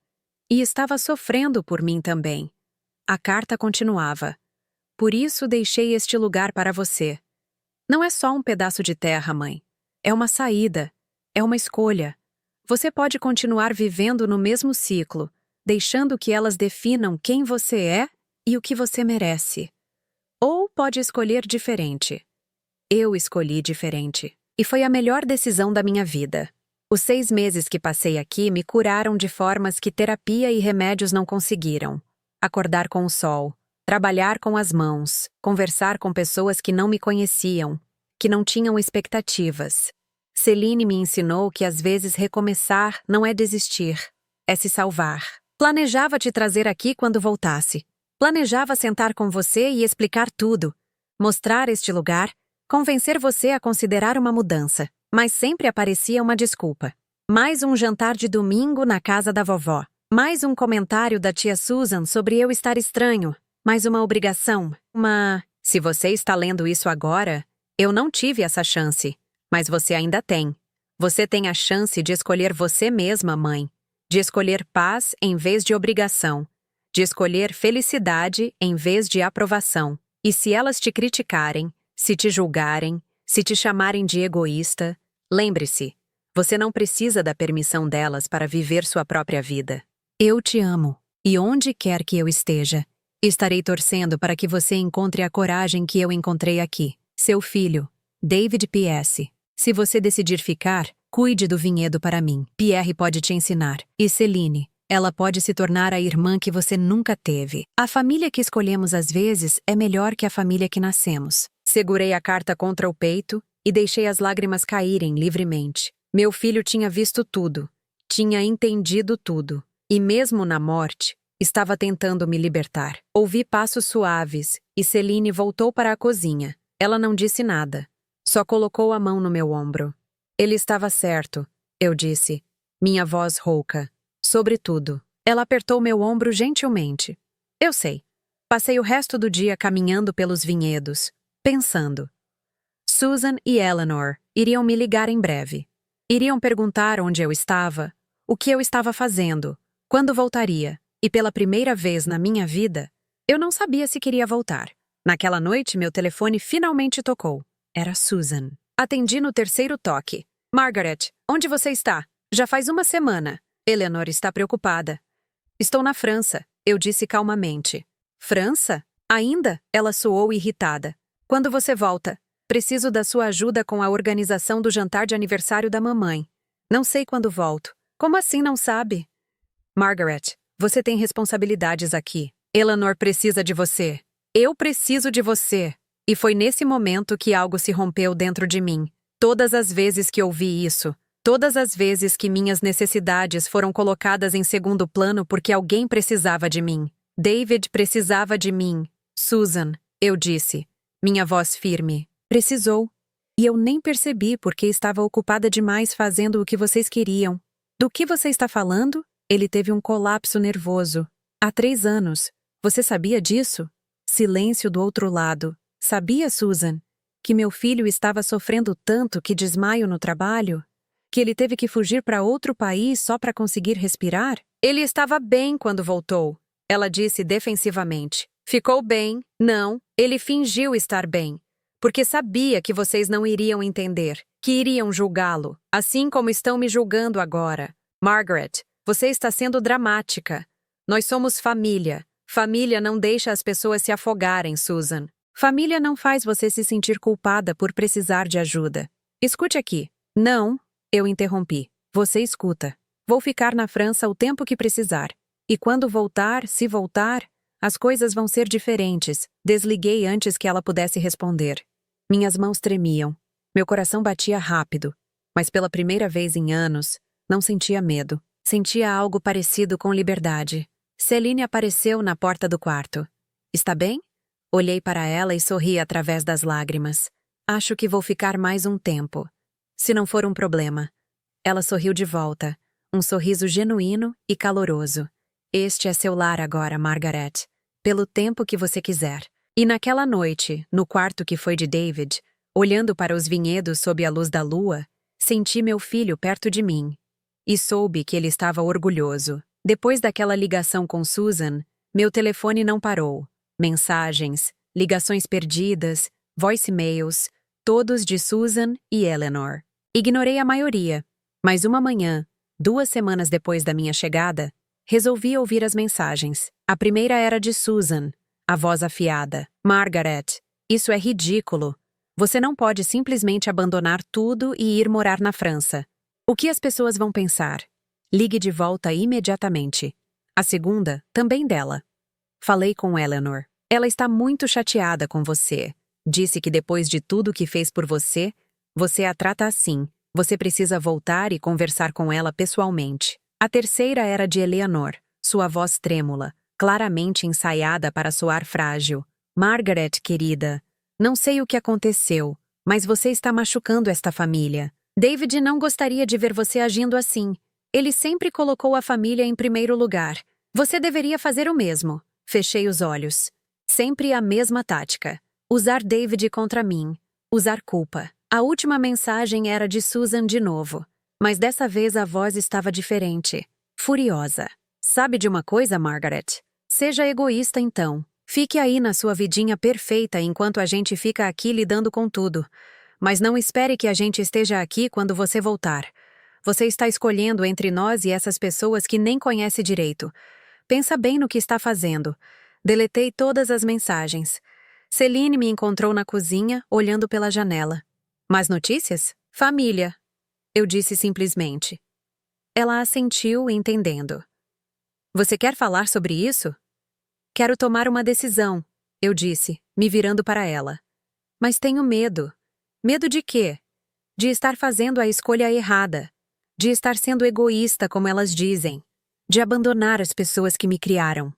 E estava sofrendo por mim também. A carta continuava. Por isso deixei este lugar para você. Não é só um pedaço de terra, mãe. É uma saída. É uma escolha. Você pode continuar vivendo no mesmo ciclo, deixando que elas definam quem você é e o que você merece. Ou pode escolher diferente. Eu escolhi diferente. E foi a melhor decisão da minha vida. Os 6 meses que passei aqui me curaram de formas que terapia e remédios não conseguiram. Acordar com o sol, trabalhar com as mãos, conversar com pessoas que não me conheciam, que não tinham expectativas. Celine me ensinou que às vezes recomeçar não é desistir, é se salvar. Planejava te trazer aqui quando voltasse. Planejava sentar com você e explicar tudo, mostrar este lugar, convencer você a considerar uma mudança. Mas sempre aparecia uma desculpa. Mais um jantar de domingo na casa da vovó. Mais um comentário da tia Susan sobre eu estar estranho. Mais uma obrigação. Se você está lendo isso agora, eu não tive essa chance. Mas você ainda tem. Você tem a chance de escolher você mesma, mãe. De escolher paz em vez de obrigação. De escolher felicidade em vez de aprovação. E se elas te criticarem, se te julgarem, se te chamarem de egoísta, lembre-se, você não precisa da permissão delas para viver sua própria vida. Eu te amo, e onde quer que eu esteja, estarei torcendo para que você encontre a coragem que eu encontrei aqui. Seu filho, David P.S. Se você decidir ficar, cuide do vinhedo para mim. Pierre pode te ensinar. E Celine, ela pode se tornar a irmã que você nunca teve. A família que escolhemos às vezes é melhor que a família que nascemos. Segurei a carta contra o peito e deixei as lágrimas caírem livremente. Meu filho tinha visto tudo, tinha entendido tudo, e mesmo na morte, estava tentando me libertar. Ouvi passos suaves e Celine voltou para a cozinha. Ela não disse nada, só colocou a mão no meu ombro. Ele estava certo, eu disse, minha voz rouca. Sobretudo, ela apertou meu ombro gentilmente. Eu sei. Passei o resto do dia caminhando pelos vinhedos, pensando. Susan e Eleanor iriam me ligar em breve. Iriam perguntar onde eu estava, o que eu estava fazendo, quando voltaria, e pela primeira vez na minha vida, eu não sabia se queria voltar. Naquela noite, meu telefone finalmente tocou. Era Susan. Atendi no terceiro toque. Margaret, onde você está? Já faz uma semana. Eleanor está preocupada. Estou na França, eu disse calmamente. França? Ainda? Ela soou irritada. Quando você volta? Preciso da sua ajuda com a organização do jantar de aniversário da mamãe. Não sei quando volto. Como assim não sabe? Margaret, você tem responsabilidades aqui. Eleanor precisa de você. Eu preciso de você. E foi nesse momento que algo se rompeu dentro de mim. Todas as vezes que ouvi isso, todas as vezes que minhas necessidades foram colocadas em segundo plano porque alguém precisava de mim. David precisava de mim. Susan, eu disse, minha voz firme. Precisou. E eu nem percebi porque estava ocupada demais fazendo o que vocês queriam. Do que você está falando? Ele teve um colapso nervoso. Há 3 anos. Você sabia disso? Silêncio do outro lado. Sabia, Susan, que meu filho estava sofrendo tanto que desmaio no trabalho? Que ele teve que fugir para outro país só para conseguir respirar? Ele estava bem quando voltou, ela disse defensivamente. Ficou bem? Não, ele fingiu estar bem. Porque sabia que vocês não iriam entender, que iriam julgá-lo, assim como estão me julgando agora. Margaret, você está sendo dramática. Nós somos família. Família não deixa as pessoas se afogarem, Susan. Família não faz você se sentir culpada por precisar de ajuda. Escute aqui. Não, eu interrompi. Você escuta. Vou ficar na França o tempo que precisar. E quando voltar, se voltar, as coisas vão ser diferentes. Desliguei antes que ela pudesse responder. Minhas mãos tremiam. Meu coração batia rápido. Mas pela primeira vez em anos, não sentia medo. Sentia algo parecido com liberdade. Celine apareceu na porta do quarto. Está bem? Olhei para ela e sorri através das lágrimas. Acho que vou ficar mais um tempo. Se não for um problema. Ela sorriu de volta. Um sorriso genuíno e caloroso. Este é seu lar agora, Margaret. Pelo tempo que você quiser. E naquela noite, no quarto que foi de David, olhando para os vinhedos sob a luz da lua, senti meu filho perto de mim. E soube que ele estava orgulhoso. Depois daquela ligação com Susan, meu telefone não parou. Mensagens, ligações perdidas, voicemails, todos de Susan e Eleanor. Ignorei a maioria, mas uma manhã, 2 semanas depois da minha chegada, resolvi ouvir as mensagens. A primeira era de Susan, a voz afiada. Margaret, isso é ridículo. Você não pode simplesmente abandonar tudo e ir morar na França. O que as pessoas vão pensar? Ligue de volta imediatamente. A segunda, também dela. Falei com Eleanor. Ela está muito chateada com você. Disse que depois de tudo que fez por você, você a trata assim. Você precisa voltar e conversar com ela pessoalmente. A terceira era de Eleanor, sua voz trêmula, claramente ensaiada para soar frágil. Margaret, querida, não sei o que aconteceu, mas você está machucando esta família. David não gostaria de ver você agindo assim. Ele sempre colocou a família em primeiro lugar. Você deveria fazer o mesmo. Fechei os olhos. Sempre a mesma tática. Usar David contra mim. Usar culpa. A última mensagem era de Susan de novo. Mas dessa vez a voz estava diferente. Furiosa. Sabe de uma coisa, Margaret? Seja egoísta então. Fique aí na sua vidinha perfeita enquanto a gente fica aqui lidando com tudo. Mas não espere que a gente esteja aqui quando você voltar. Você está escolhendo entre nós e essas pessoas que nem conhece direito. Pensa bem no que está fazendo. Deletei todas as mensagens. Celine me encontrou na cozinha, olhando pela janela. Mais notícias? Família. Eu disse simplesmente. Ela assentiu, entendendo. Você quer falar sobre isso? Quero tomar uma decisão, eu disse, me virando para ela. Mas tenho medo. Medo de quê? De estar fazendo a escolha errada. De estar sendo egoísta, como elas dizem. De abandonar as pessoas que me criaram.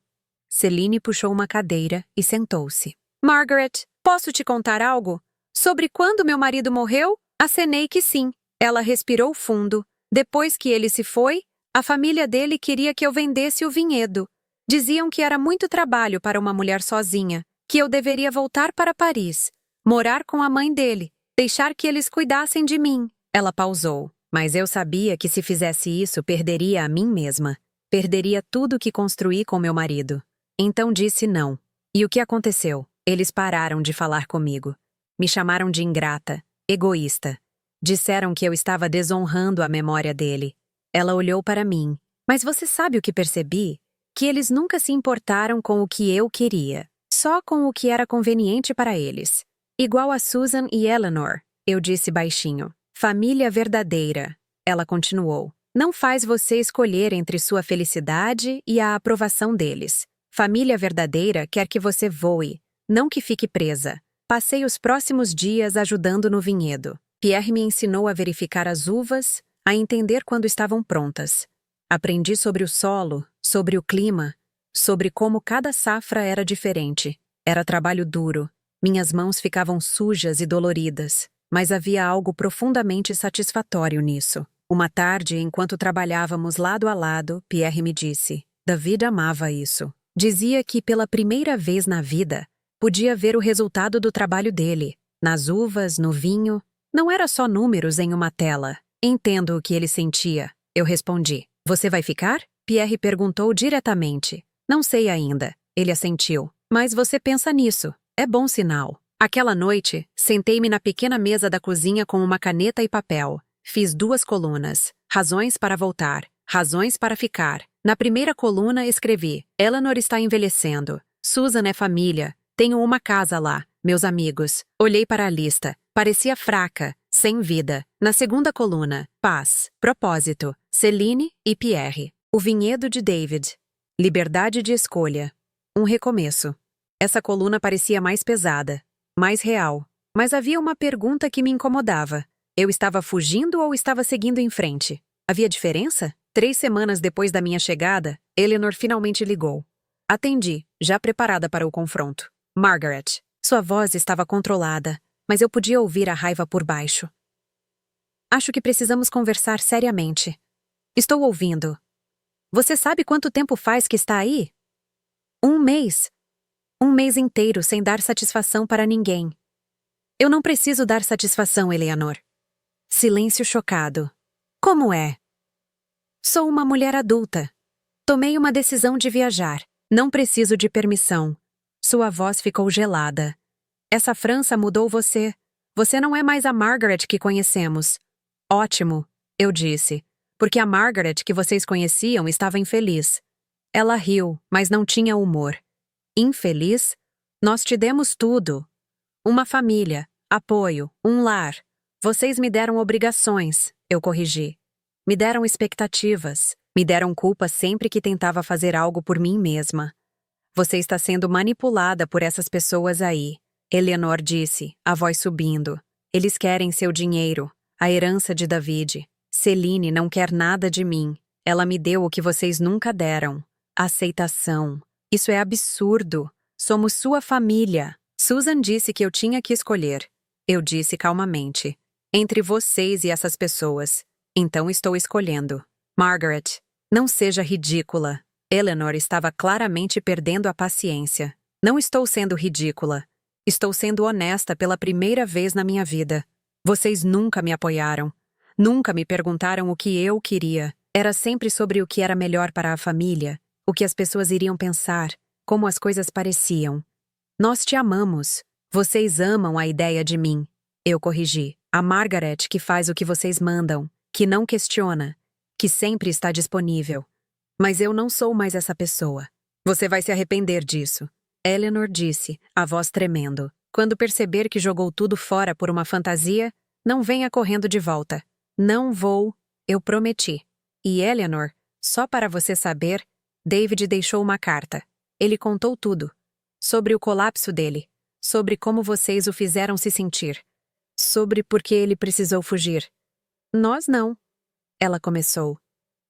Celine puxou uma cadeira e sentou-se. Margaret, posso te contar algo? Sobre quando meu marido morreu? Acenei que sim. Ela respirou fundo. Depois que ele se foi, a família dele queria que eu vendesse o vinhedo. Diziam que era muito trabalho para uma mulher sozinha, que eu deveria voltar para Paris, morar com a mãe dele, deixar que eles cuidassem de mim. Ela pausou, mas eu sabia que se fizesse isso perderia a mim mesma. Perderia tudo que construí com meu marido. Então disse não. E o que aconteceu? Eles pararam de falar comigo. Me chamaram de ingrata, egoísta. Disseram que eu estava desonrando a memória dele. Ela olhou para mim. Mas você sabe o que percebi? Que eles nunca se importaram com o que eu queria. Só com o que era conveniente para eles. Igual a Susan e Eleanor, eu disse baixinho. Família verdadeira. Ela continuou. Não faz você escolher entre sua felicidade e a aprovação deles. Família verdadeira quer que você voe, não que fique presa. Passei os próximos dias ajudando no vinhedo. Pierre me ensinou a verificar as uvas, a entender quando estavam prontas. Aprendi sobre o solo, sobre o clima, sobre como cada safra era diferente. Era trabalho duro. Minhas mãos ficavam sujas e doloridas, mas havia algo profundamente satisfatório nisso. Uma tarde, enquanto trabalhávamos lado a lado, Pierre me disse: David amava isso. Dizia que, pela primeira vez na vida, podia ver o resultado do trabalho dele. Nas uvas, no vinho. Não era só números em uma tela. Entendo o que ele sentia. Eu respondi. Você vai ficar? Pierre perguntou diretamente. Não sei ainda. Ele assentiu. Mas você pensa nisso. É bom sinal. Aquela noite, sentei-me na pequena mesa da cozinha com uma caneta e papel. Fiz 2 colunas. Razões para voltar. Razões para ficar. Na primeira coluna escrevi: Eleanor está envelhecendo. Susan é família. Tenho uma casa lá. Meus amigos. Olhei para a lista. Parecia fraca, sem vida. Na segunda coluna, paz, propósito, Celine e Pierre. O vinhedo de David. Liberdade de escolha. Um recomeço. Essa coluna parecia mais pesada, mais real. Mas havia uma pergunta que me incomodava. Eu estava fugindo ou estava seguindo em frente? Havia diferença? 3 semanas depois da minha chegada, Eleanor finalmente ligou. Atendi, já preparada para o confronto. Margaret. Sua voz estava controlada, mas eu podia ouvir a raiva por baixo. Acho que precisamos conversar seriamente. Estou ouvindo. Você sabe quanto tempo faz que está aí? 1 mês. 1 mês inteiro sem dar satisfação para ninguém. Eu não preciso dar satisfação, Eleanor. Silêncio chocado. Como é? Sou uma mulher adulta. Tomei uma decisão de viajar. Não preciso de permissão. Sua voz ficou gelada. Essa França mudou você. Você não é mais a Margaret que conhecemos. Ótimo, eu disse, porque a Margaret que vocês conheciam estava infeliz. Ela riu, mas não tinha humor. Infeliz? Nós te demos tudo. Uma família, apoio, um lar. Vocês me deram obrigações, eu corrigi. Me deram expectativas. Me deram culpa sempre que tentava fazer algo por mim mesma. Você está sendo manipulada por essas pessoas aí, Eleanor disse, a voz subindo. Eles querem seu dinheiro, a herança de David. Celine não quer nada de mim. Ela me deu o que vocês nunca deram. Aceitação. Isso é absurdo. Somos sua família. Susan disse que eu tinha que escolher. Eu disse calmamente. Entre vocês e essas pessoas. Então estou escolhendo. Margaret, não seja ridícula. Eleanor estava claramente perdendo a paciência. Não estou sendo ridícula. Estou sendo honesta pela primeira vez na minha vida. Vocês nunca me apoiaram. Nunca me perguntaram o que eu queria. Era sempre sobre o que era melhor para a família, o que as pessoas iriam pensar, como as coisas pareciam. Nós te amamos. Vocês amam a ideia de mim. Eu corrigi. A Margaret que faz o que vocês mandam, que não questiona, que sempre está disponível. Mas eu não sou mais essa pessoa. Você vai se arrepender disso. Eleanor disse, a voz tremendo. Quando perceber que jogou tudo fora por uma fantasia, não venha correndo de volta. Não vou. Eu prometi. E Eleanor, só para você saber, David deixou uma carta. Ele contou tudo. Sobre o colapso dele. Sobre como vocês o fizeram se sentir. Sobre por que ele precisou fugir. Nós não. Ela começou.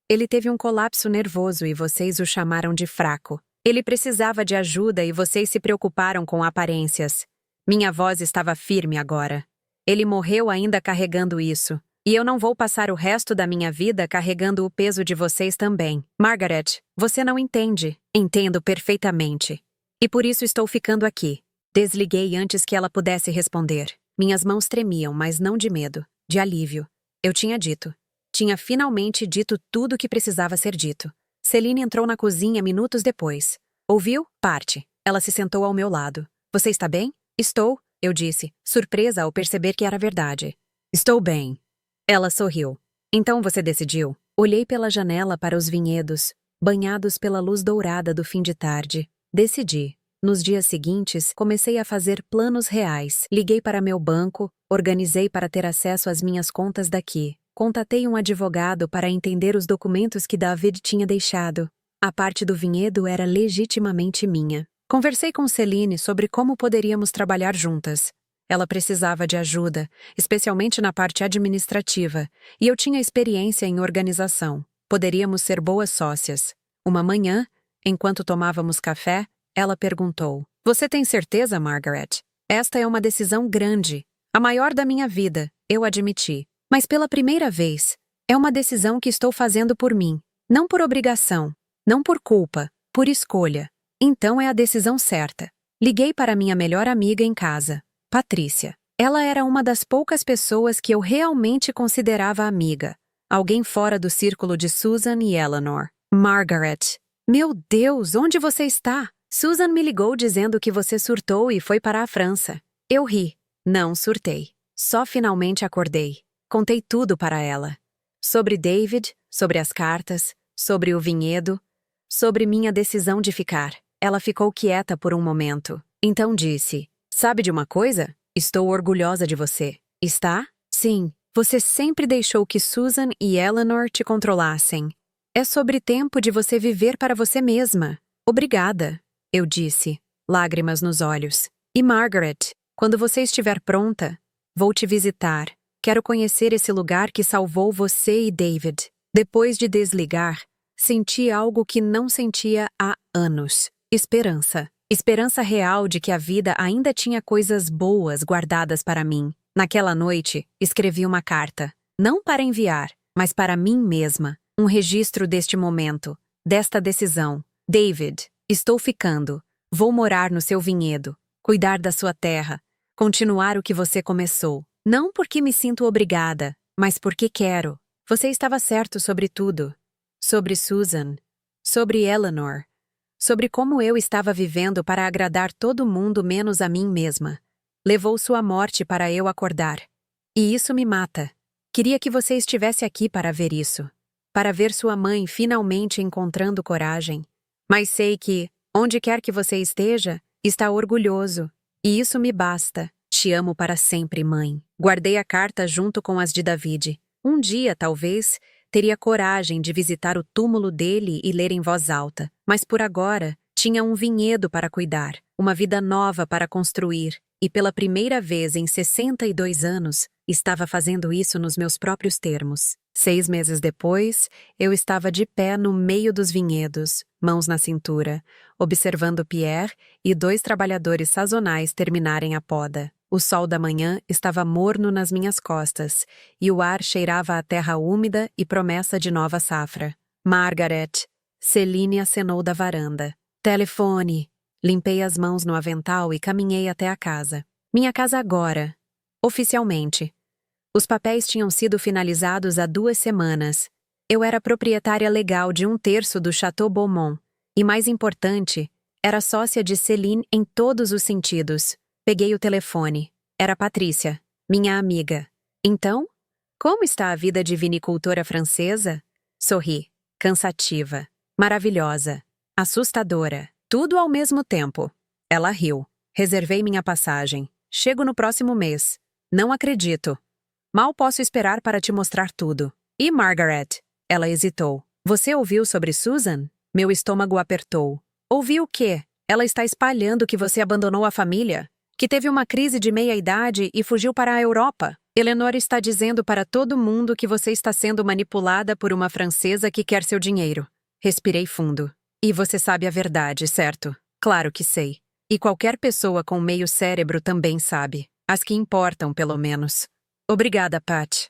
Ele teve um colapso nervoso e vocês o chamaram de fraco. Ele precisava de ajuda e vocês se preocuparam com aparências. Minha voz estava firme agora. Ele morreu ainda carregando isso. E eu não vou passar o resto da minha vida carregando o peso de vocês também. Margaret, você não entende. Entendo perfeitamente. E por isso estou ficando aqui. Desliguei antes que ela pudesse responder. Minhas mãos tremiam, mas não de medo, de alívio. Eu tinha dito. Tinha finalmente dito tudo o que precisava ser dito. Celine entrou na cozinha minutos depois. Ouviu? Parte. Ela se sentou ao meu lado. Você está bem? Estou, eu disse, surpresa ao perceber que era verdade. Estou bem. Ela sorriu. Então você decidiu? Olhei pela janela para os vinhedos, banhados pela luz dourada do fim de tarde. Decidi. Nos dias seguintes, comecei a fazer planos reais. Liguei para meu banco, organizei para ter acesso às minhas contas daqui. Contatei um advogado para entender os documentos que David tinha deixado. A parte do vinhedo era legitimamente minha. Conversei com Celine sobre como poderíamos trabalhar juntas. Ela precisava de ajuda, especialmente na parte administrativa, e eu tinha experiência em organização. Poderíamos ser boas sócias. Uma manhã, enquanto tomávamos café, ela perguntou: Você tem certeza, Margaret? Esta é uma decisão grande, a maior da minha vida, eu admiti. Mas pela primeira vez, é uma decisão que estou fazendo por mim, não por obrigação, não por culpa, por escolha. Então é a decisão certa. Liguei para minha melhor amiga em casa, Patrícia. Ela era uma das poucas pessoas que eu realmente considerava amiga. Alguém fora do círculo de Susan e Eleanor. Margaret. Meu Deus, onde você está? Susan me ligou dizendo que você surtou e foi para a França. Eu ri. Não surtei. Só finalmente acordei. Contei tudo para ela. Sobre David, sobre as cartas, sobre o vinhedo, sobre minha decisão de ficar. Ela ficou quieta por um momento. Então disse: Sabe de uma coisa? Estou orgulhosa de você. Está? Sim. Você sempre deixou que Susan e Eleanor te controlassem. É sobre tempo de você viver para você mesma. Obrigada, eu disse, lágrimas nos olhos. E Margaret, quando você estiver pronta, vou te visitar. Quero conhecer esse lugar que salvou você e David. Depois de desligar, senti algo que não sentia há anos. Esperança. Esperança real de que a vida ainda tinha coisas boas guardadas para mim. Naquela noite, escrevi uma carta. Não para enviar, mas para mim mesma. Um registro deste momento, desta decisão. David, estou ficando. Vou morar no seu vinhedo, cuidar da sua terra, continuar o que você começou. Não porque me sinto obrigada, mas porque quero. Você estava certo sobre tudo. Sobre Susan. Sobre Eleanor. Sobre como eu estava vivendo para agradar todo mundo menos a mim mesma. Levou sua morte para eu acordar. E isso me mata. Queria que você estivesse aqui para ver isso. Para ver sua mãe finalmente encontrando coragem. Mas sei que, onde quer que você esteja, Está orgulhoso. E isso me basta. Te amo para sempre, mãe. Guardei a carta junto com as de David. Um dia, talvez, teria coragem de visitar o túmulo dele e ler em voz alta. Mas por agora, tinha um vinhedo para cuidar, uma vida nova para construir. E pela primeira vez em 62 anos, estava fazendo isso nos meus próprios termos. 6 meses depois, eu estava de pé no meio dos vinhedos, mãos na cintura, observando Pierre e 2 trabalhadores sazonais terminarem a poda. O sol da manhã estava morno nas minhas costas, e o ar cheirava a terra úmida e promessa de nova safra. Margaret, Céline acenou da varanda. Telefone! Limpei as mãos no avental e caminhei até a casa. Minha casa agora. Oficialmente. Os papéis tinham sido finalizados há 2 semanas. Eu era proprietária legal de 1/3 do Chateau Beaumont. E mais importante, era sócia de Céline em todos os sentidos. Peguei o telefone. Era Patrícia, minha amiga. Então, como está a vida de vinicultora francesa? Sorri. Cansativa. Maravilhosa. Assustadora. Tudo ao mesmo tempo. Ela riu. Reservei minha passagem. Chego no próximo mês. Não acredito. Mal posso esperar para te mostrar tudo. E Margaret? Ela hesitou. Você ouviu sobre Susan? Meu estômago apertou. Ouvi o quê? Ela está espalhando que você abandonou a família? Que teve uma crise de meia-idade e fugiu para a Europa? Eleanor está dizendo para todo mundo que você está sendo manipulada por uma francesa que quer seu dinheiro. Respirei fundo. E você sabe a verdade, certo? Claro que sei. E qualquer pessoa com meio cérebro também sabe. As que importam, pelo menos. Obrigada, Pat.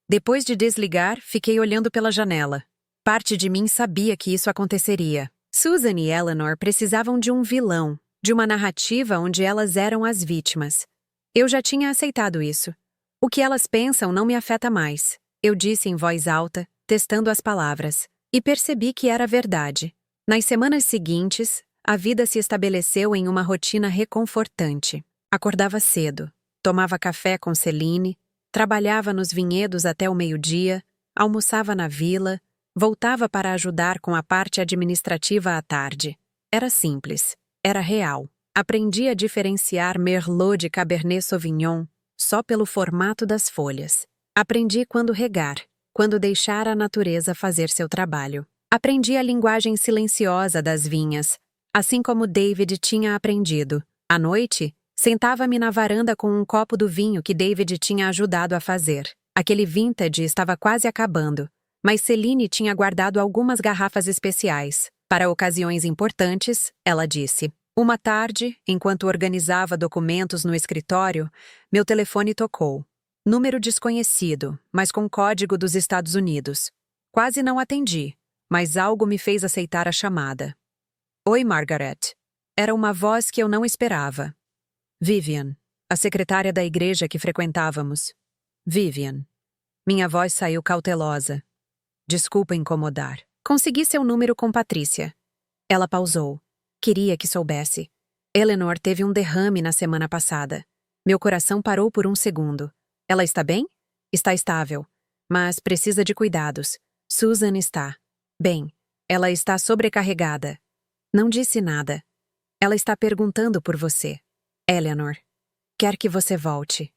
Depois de desligar, fiquei olhando pela janela. Parte de mim sabia que isso aconteceria. Susan e Eleanor precisavam de um vilão, de uma narrativa onde elas eram as vítimas. Eu já tinha aceitado isso. O que elas pensam não me afeta mais. Eu disse em voz alta, testando as palavras. E percebi que era verdade. Nas semanas seguintes, a vida se estabeleceu em uma rotina reconfortante. Acordava cedo, tomava café com Céline, trabalhava nos vinhedos até o meio-dia, almoçava na vila, voltava para ajudar com a parte administrativa à tarde. Era simples, era real. Aprendi a diferenciar Merlot de Cabernet Sauvignon só pelo formato das folhas. Aprendi quando regar, quando deixar a natureza fazer seu trabalho. Aprendi a linguagem silenciosa das vinhas, assim como David tinha aprendido. À noite, sentava-me na varanda com um copo do vinho que David tinha ajudado a fazer. Aquele vintage estava quase acabando, mas Céline tinha guardado algumas garrafas especiais. Para ocasiões importantes, ela disse. Uma tarde, enquanto organizava documentos no escritório, meu telefone tocou. Número desconhecido, mas com código dos Estados Unidos. Quase não atendi, mas algo me fez aceitar a chamada. Oi, Margaret. Era uma voz que eu não esperava. Vivian, a secretária da igreja que frequentávamos. Vivian. Minha voz saiu cautelosa. Desculpa incomodar. Consegui seu número com Patrícia. Ela pausou. Queria que soubesse. Eleanor teve um derrame na semana passada. Meu coração parou por um segundo. Ela está bem? Está estável. Mas precisa de cuidados. Susan está. Bem, ela está sobrecarregada. Não disse nada. Ela está perguntando por você. Eleanor. Quer que você volte.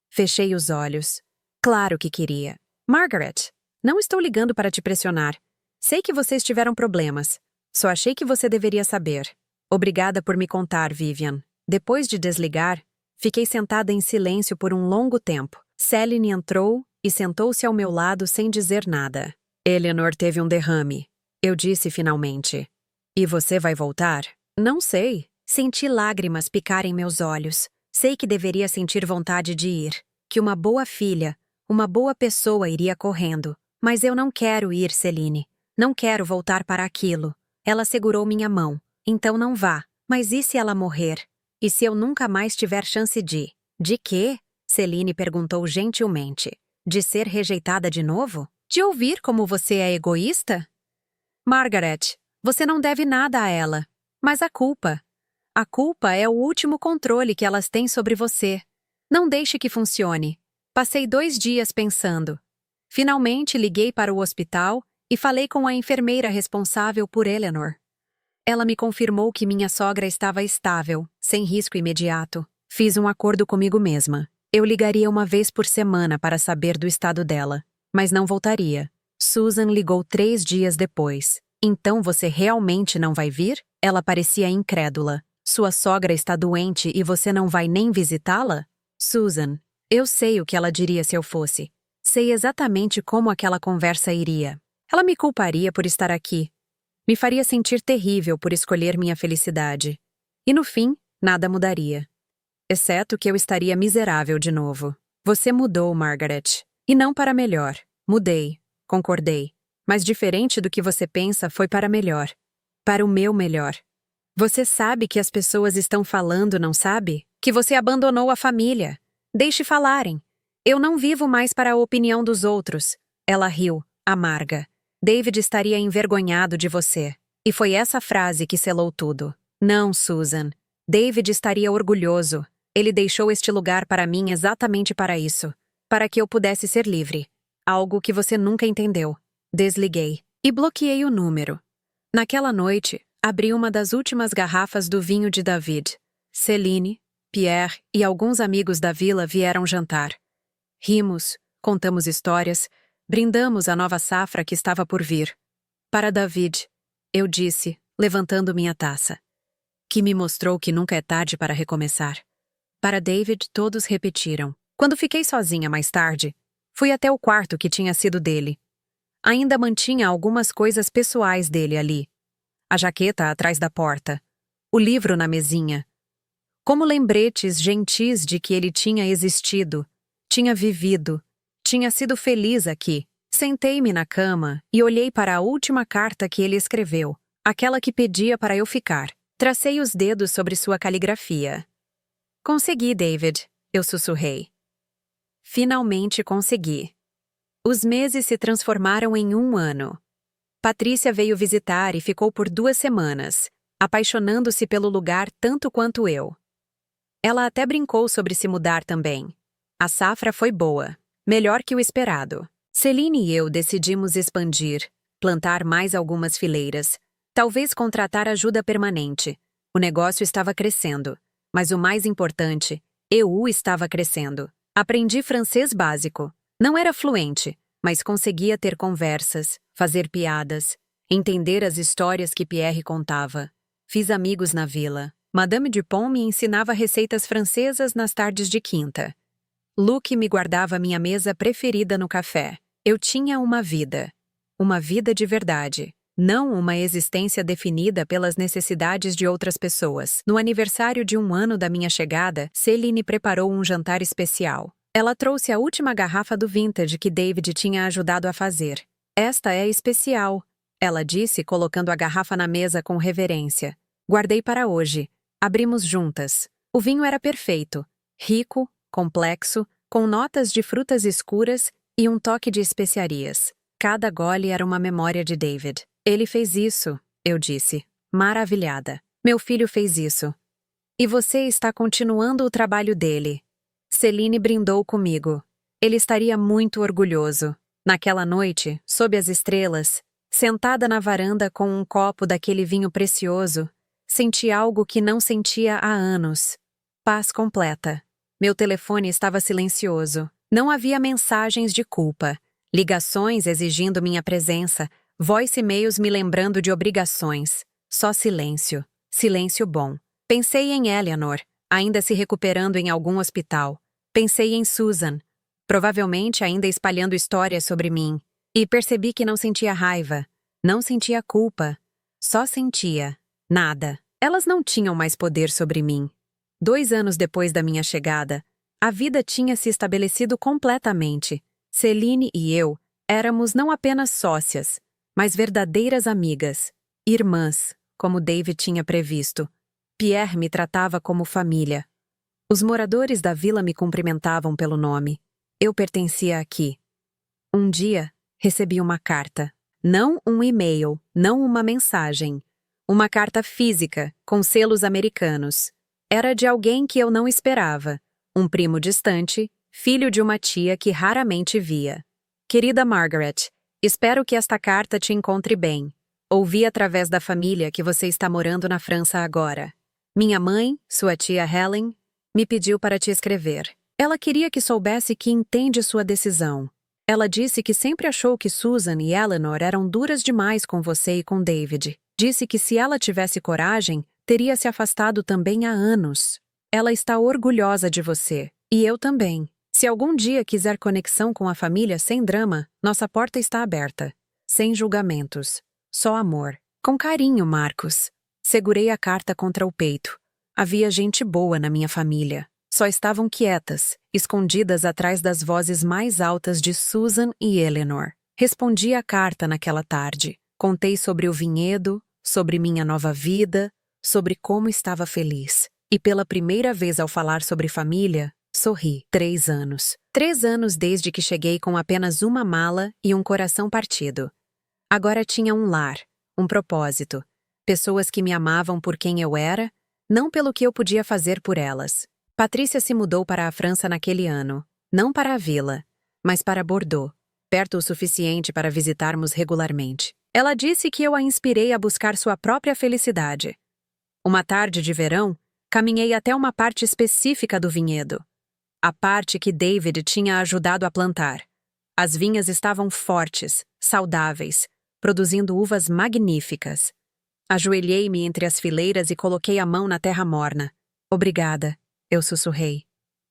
Fechei os olhos. Claro que queria. Margaret, não estou ligando para te pressionar. Sei que vocês tiveram problemas. Só achei que você deveria saber. Obrigada por me contar, Vivian. Depois de desligar, fiquei sentada em silêncio por um longo tempo. Céline entrou e sentou-se ao meu lado sem dizer nada. Eleanor teve um derrame. Eu disse finalmente. E você vai voltar? Não sei. Senti lágrimas picarem meus olhos. Sei que deveria sentir vontade de ir. Que uma boa filha, uma boa pessoa iria correndo. Mas eu não quero ir, Céline. Não quero voltar para aquilo. Ela segurou minha mão. Então não vá. Mas e se ela morrer? E se eu nunca mais tiver chance de... De quê? Céline perguntou gentilmente. De ser rejeitada de novo? De ouvir como você é egoísta? Margaret, você não deve nada a ela. Mas a culpa. A culpa é o último controle que elas têm sobre você. Não deixe que funcione. Passei 2 dias pensando. Finalmente liguei para o hospital e falei com a enfermeira responsável por Eleanor. Ela me confirmou que minha sogra estava estável, sem risco imediato. Fiz um acordo comigo mesma. Eu ligaria uma vez por semana para saber do estado dela, mas não voltaria. Susan ligou 3 dias depois. Então você realmente não vai vir? Ela parecia incrédula. Sua sogra está doente e você não vai nem visitá-la? Susan, eu sei o que ela diria se eu fosse. Sei exatamente como aquela conversa iria. Ela me culparia por estar aqui. Me faria sentir terrível por escolher minha felicidade. E no fim, nada mudaria. Exceto que eu estaria miserável de novo. Você mudou, Margaret. E não para melhor. Mudei. Concordei. Mas diferente do que você pensa, foi para melhor. Para o meu melhor. Você sabe que as pessoas estão falando, não sabe? Que você abandonou a família. Deixe falarem. Eu não vivo mais para a opinião dos outros. Ela riu, amarga. David estaria envergonhado de você. E foi essa frase que selou tudo. Não, Susan. David estaria orgulhoso. Ele deixou este lugar para mim exatamente para isso. Para que eu pudesse ser livre. Algo que você nunca entendeu. Desliguei. E bloqueei o número. Naquela noite, abri uma das últimas garrafas do vinho de David. Céline, Pierre e alguns amigos da vila vieram jantar. Rimos, contamos histórias, brindamos a nova safra que estava por vir. Para David, eu disse, levantando minha taça, que me mostrou que nunca é tarde para recomeçar. Para David, todos repetiram. Quando fiquei sozinha mais tarde, fui até o quarto que tinha sido dele. Ainda mantinha algumas coisas pessoais dele ali. A jaqueta atrás da porta, o livro na mesinha. Como lembretes gentis de que ele tinha existido, tinha vivido, tinha sido feliz aqui. Sentei-me na cama e olhei para a última carta que ele escreveu, aquela que pedia para eu ficar. Tracei os dedos sobre sua caligrafia. Consegui, David, eu sussurrei. Finalmente consegui. Os meses se transformaram em 1 ano. Patrícia veio visitar e ficou por 2 semanas, apaixonando-se pelo lugar tanto quanto eu. Ela até brincou sobre se mudar também. A safra foi boa, melhor que o esperado. Céline e eu decidimos expandir, plantar mais algumas fileiras, talvez contratar ajuda permanente. O negócio estava crescendo, mas o mais importante, eu estava crescendo. Aprendi francês básico. Não era fluente, mas conseguia ter conversas, fazer piadas, entender as histórias que Pierre contava. Fiz amigos na vila. Madame Dupont me ensinava receitas francesas nas tardes de quinta. Luke me guardava minha mesa preferida no café. Eu tinha uma vida de verdade, não uma existência definida pelas necessidades de outras pessoas. No aniversário de 1 ano da minha chegada, Céline preparou um jantar especial. Ela trouxe a última garrafa do vintage que David tinha ajudado a fazer. Esta é especial, ela disse, colocando a garrafa na mesa com reverência. Guardei para hoje. Abrimos juntas. O vinho era perfeito, rico, complexo, com notas de frutas escuras e um toque de especiarias. Cada gole era uma memória de David. Ele fez isso, eu disse, maravilhada. Meu filho fez isso. E você está continuando o trabalho dele. Céline brindou comigo. Ele estaria muito orgulhoso. Naquela noite, sob as estrelas, sentada na varanda com um copo daquele vinho precioso, senti algo que não sentia há anos. Paz completa. Meu telefone estava silencioso. Não havia mensagens de culpa, ligações exigindo minha presença, voice-mails me lembrando de obrigações. Só silêncio. Silêncio bom. Pensei em Eleanor, ainda se recuperando em algum hospital. Pensei em Susan, provavelmente ainda espalhando histórias sobre mim. E percebi que não sentia raiva, não sentia culpa. Só sentia. Nada. Elas não tinham mais poder sobre mim. 2 anos depois da minha chegada, a vida tinha se estabelecido completamente. Céline e eu éramos não apenas sócias, mas verdadeiras amigas, irmãs, como David tinha previsto. Pierre me tratava como família. Os moradores da vila me cumprimentavam pelo nome. Eu pertencia aqui. Um dia, recebi uma carta. Não um e-mail, não uma mensagem. Uma carta física, com selos americanos. Era de alguém que eu não esperava. Um primo distante, filho de uma tia que raramente via. Querida Margaret, espero que esta carta te encontre bem. Ouvi através da família que você está morando na França agora. Minha mãe, sua tia Helen, me pediu para te escrever. Ela queria que soubesse que entende sua decisão. Ela disse que sempre achou que Susan e Eleanor eram duras demais com você e com David. Disse que se ela tivesse coragem, teria se afastado também há anos. Ela está orgulhosa de você. E eu também. Se algum dia quiser conexão com a família sem drama, nossa porta está aberta. Sem julgamentos. Só amor. Com carinho, Marcos. Segurei a carta contra o peito. Havia gente boa na minha família. Só estavam quietas, escondidas atrás das vozes mais altas de Susan e Eleanor. Respondi a carta naquela tarde. Contei sobre o vinhedo, sobre minha nova vida, sobre como estava feliz. E pela primeira vez ao falar sobre família, sorri. 3 anos. 3 anos desde que cheguei com apenas uma mala e um coração partido. Agora tinha um lar, um propósito. Pessoas que me amavam por quem eu era, não pelo que eu podia fazer por elas. Patrícia se mudou para a França naquele ano, não para a vila, mas para Bordeaux, perto o suficiente para visitarmos regularmente. Ela disse que eu a inspirei a buscar sua própria felicidade. Uma tarde de verão, caminhei até uma parte específica do vinhedo. A parte que David tinha ajudado a plantar. As vinhas estavam fortes, saudáveis, produzindo uvas magníficas. Ajoelhei-me entre as fileiras e coloquei a mão na terra morna. Obrigada, eu sussurrei.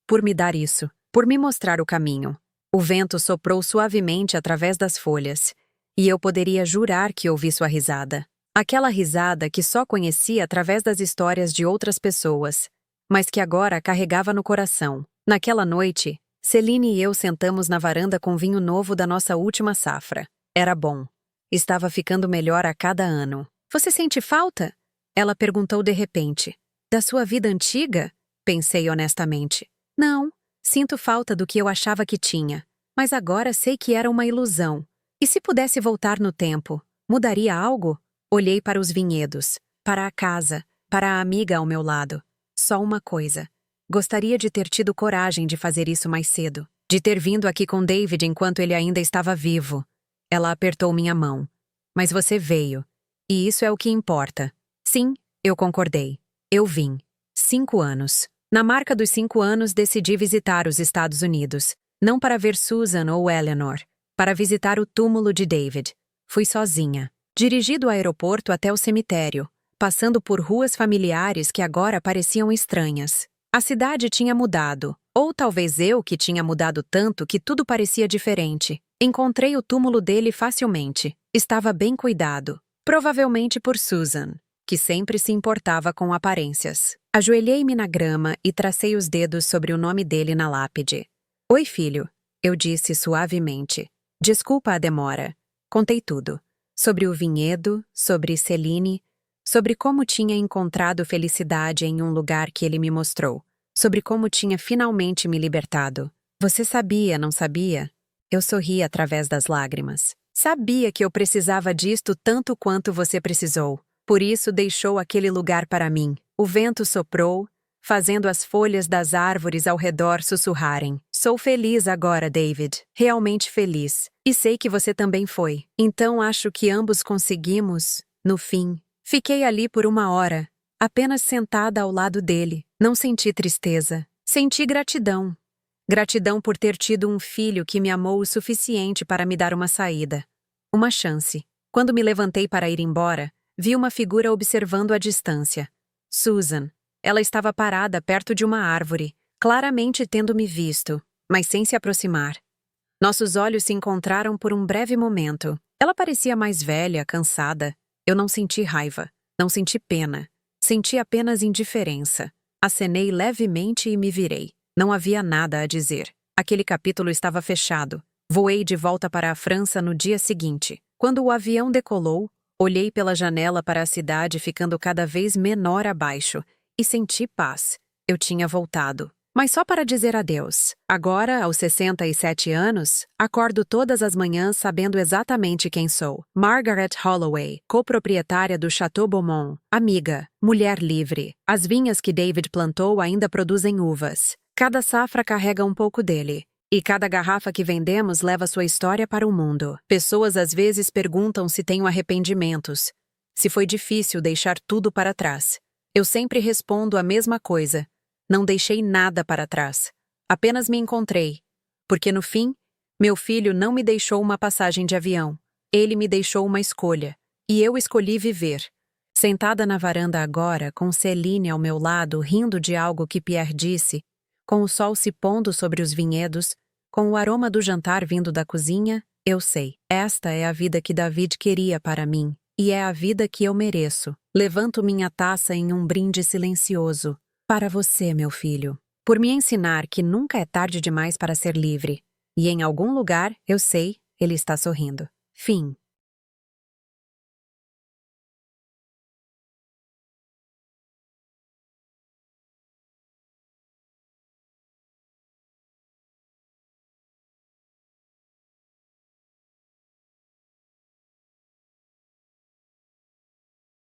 Por me dar isso, por me mostrar o caminho. O vento soprou suavemente através das folhas, e eu poderia jurar que ouvi sua risada. Aquela risada que só conhecia através das histórias de outras pessoas, mas que agora carregava no coração. Naquela noite, Celine e eu sentamos na varanda com vinho novo da nossa última safra. Era bom. Estava ficando melhor a cada ano. Você sente falta? Ela perguntou de repente. Da sua vida antiga? Pensei honestamente. Não, sinto falta do que eu achava que tinha. Mas agora sei que era uma ilusão. E se pudesse voltar no tempo, mudaria algo? Olhei para os vinhedos, para a casa, para a amiga ao meu lado. Só uma coisa. Gostaria de ter tido coragem de fazer isso mais cedo. De ter vindo aqui com David enquanto ele ainda estava vivo. Ela apertou minha mão. Mas você veio. E isso é o que importa. Sim, eu concordei. Eu vim. 5 anos. Na marca dos 5 anos decidi visitar os Estados Unidos. Não para ver Susan ou Eleanor. Para visitar o túmulo de David. Fui sozinha. Dirigi do aeroporto até o cemitério, passando por ruas familiares que agora pareciam estranhas. A cidade tinha mudado, ou talvez eu que tinha mudado tanto que tudo parecia diferente. Encontrei o túmulo dele facilmente. Estava bem cuidado. Provavelmente por Susan, que sempre se importava com aparências. Ajoelhei-me na grama e tracei os dedos sobre o nome dele na lápide. Oi, filho, eu disse suavemente. Desculpa a demora. Contei tudo. Sobre o vinhedo, sobre Celine, sobre como tinha encontrado felicidade em um lugar que ele me mostrou, sobre como tinha finalmente me libertado. Você sabia, não sabia? Eu sorri através das lágrimas. Sabia que eu precisava disto tanto quanto você precisou. Por isso deixou aquele lugar para mim. O vento soprou, fazendo as folhas das árvores ao redor sussurrarem. Sou feliz agora, David. Realmente feliz. E sei que você também foi. Então acho que ambos conseguimos, no fim. Fiquei ali por 1 hora, apenas sentada ao lado dele. Não senti tristeza. Senti gratidão. Gratidão por ter tido um filho que me amou o suficiente para me dar uma saída. Uma chance. Quando me levantei para ir embora, vi uma figura observando à distância. Susan. Ela estava parada perto de uma árvore, claramente tendo me visto, mas sem se aproximar. Nossos olhos se encontraram por um breve momento. Ela parecia mais velha, cansada. Eu não senti raiva, não senti pena. Senti apenas indiferença. Acenei levemente e me virei. Não havia nada a dizer. Aquele capítulo estava fechado. Voei de volta para a França no dia seguinte. Quando o avião decolou, olhei pela janela para a cidade ficando cada vez menor abaixo e senti paz. Eu tinha voltado. Mas só para dizer adeus. Agora, aos 67 anos, acordo todas as manhãs sabendo exatamente quem sou. Margaret Holloway, coproprietária do Chateau Beaumont, amiga, mulher livre. As vinhas que David plantou ainda produzem uvas. Cada safra carrega um pouco dele. E cada garrafa que vendemos leva sua história para o mundo. Pessoas às vezes perguntam se tenho arrependimentos, se foi difícil deixar tudo para trás. Eu sempre respondo a mesma coisa. Não deixei nada para trás. Apenas me encontrei. Porque no fim, meu filho não me deixou uma passagem de avião. Ele me deixou uma escolha. E eu escolhi viver. Sentada na varanda agora, com Céline ao meu lado, rindo de algo que Pierre disse, com o sol se pondo sobre os vinhedos, com o aroma do jantar vindo da cozinha, eu sei. Esta é a vida que David queria para mim, e é a vida que eu mereço. Levanto minha taça em um brinde silencioso. Para você, meu filho. Por me ensinar que nunca é tarde demais para ser livre. E em algum lugar, eu sei, ele está sorrindo. Fim.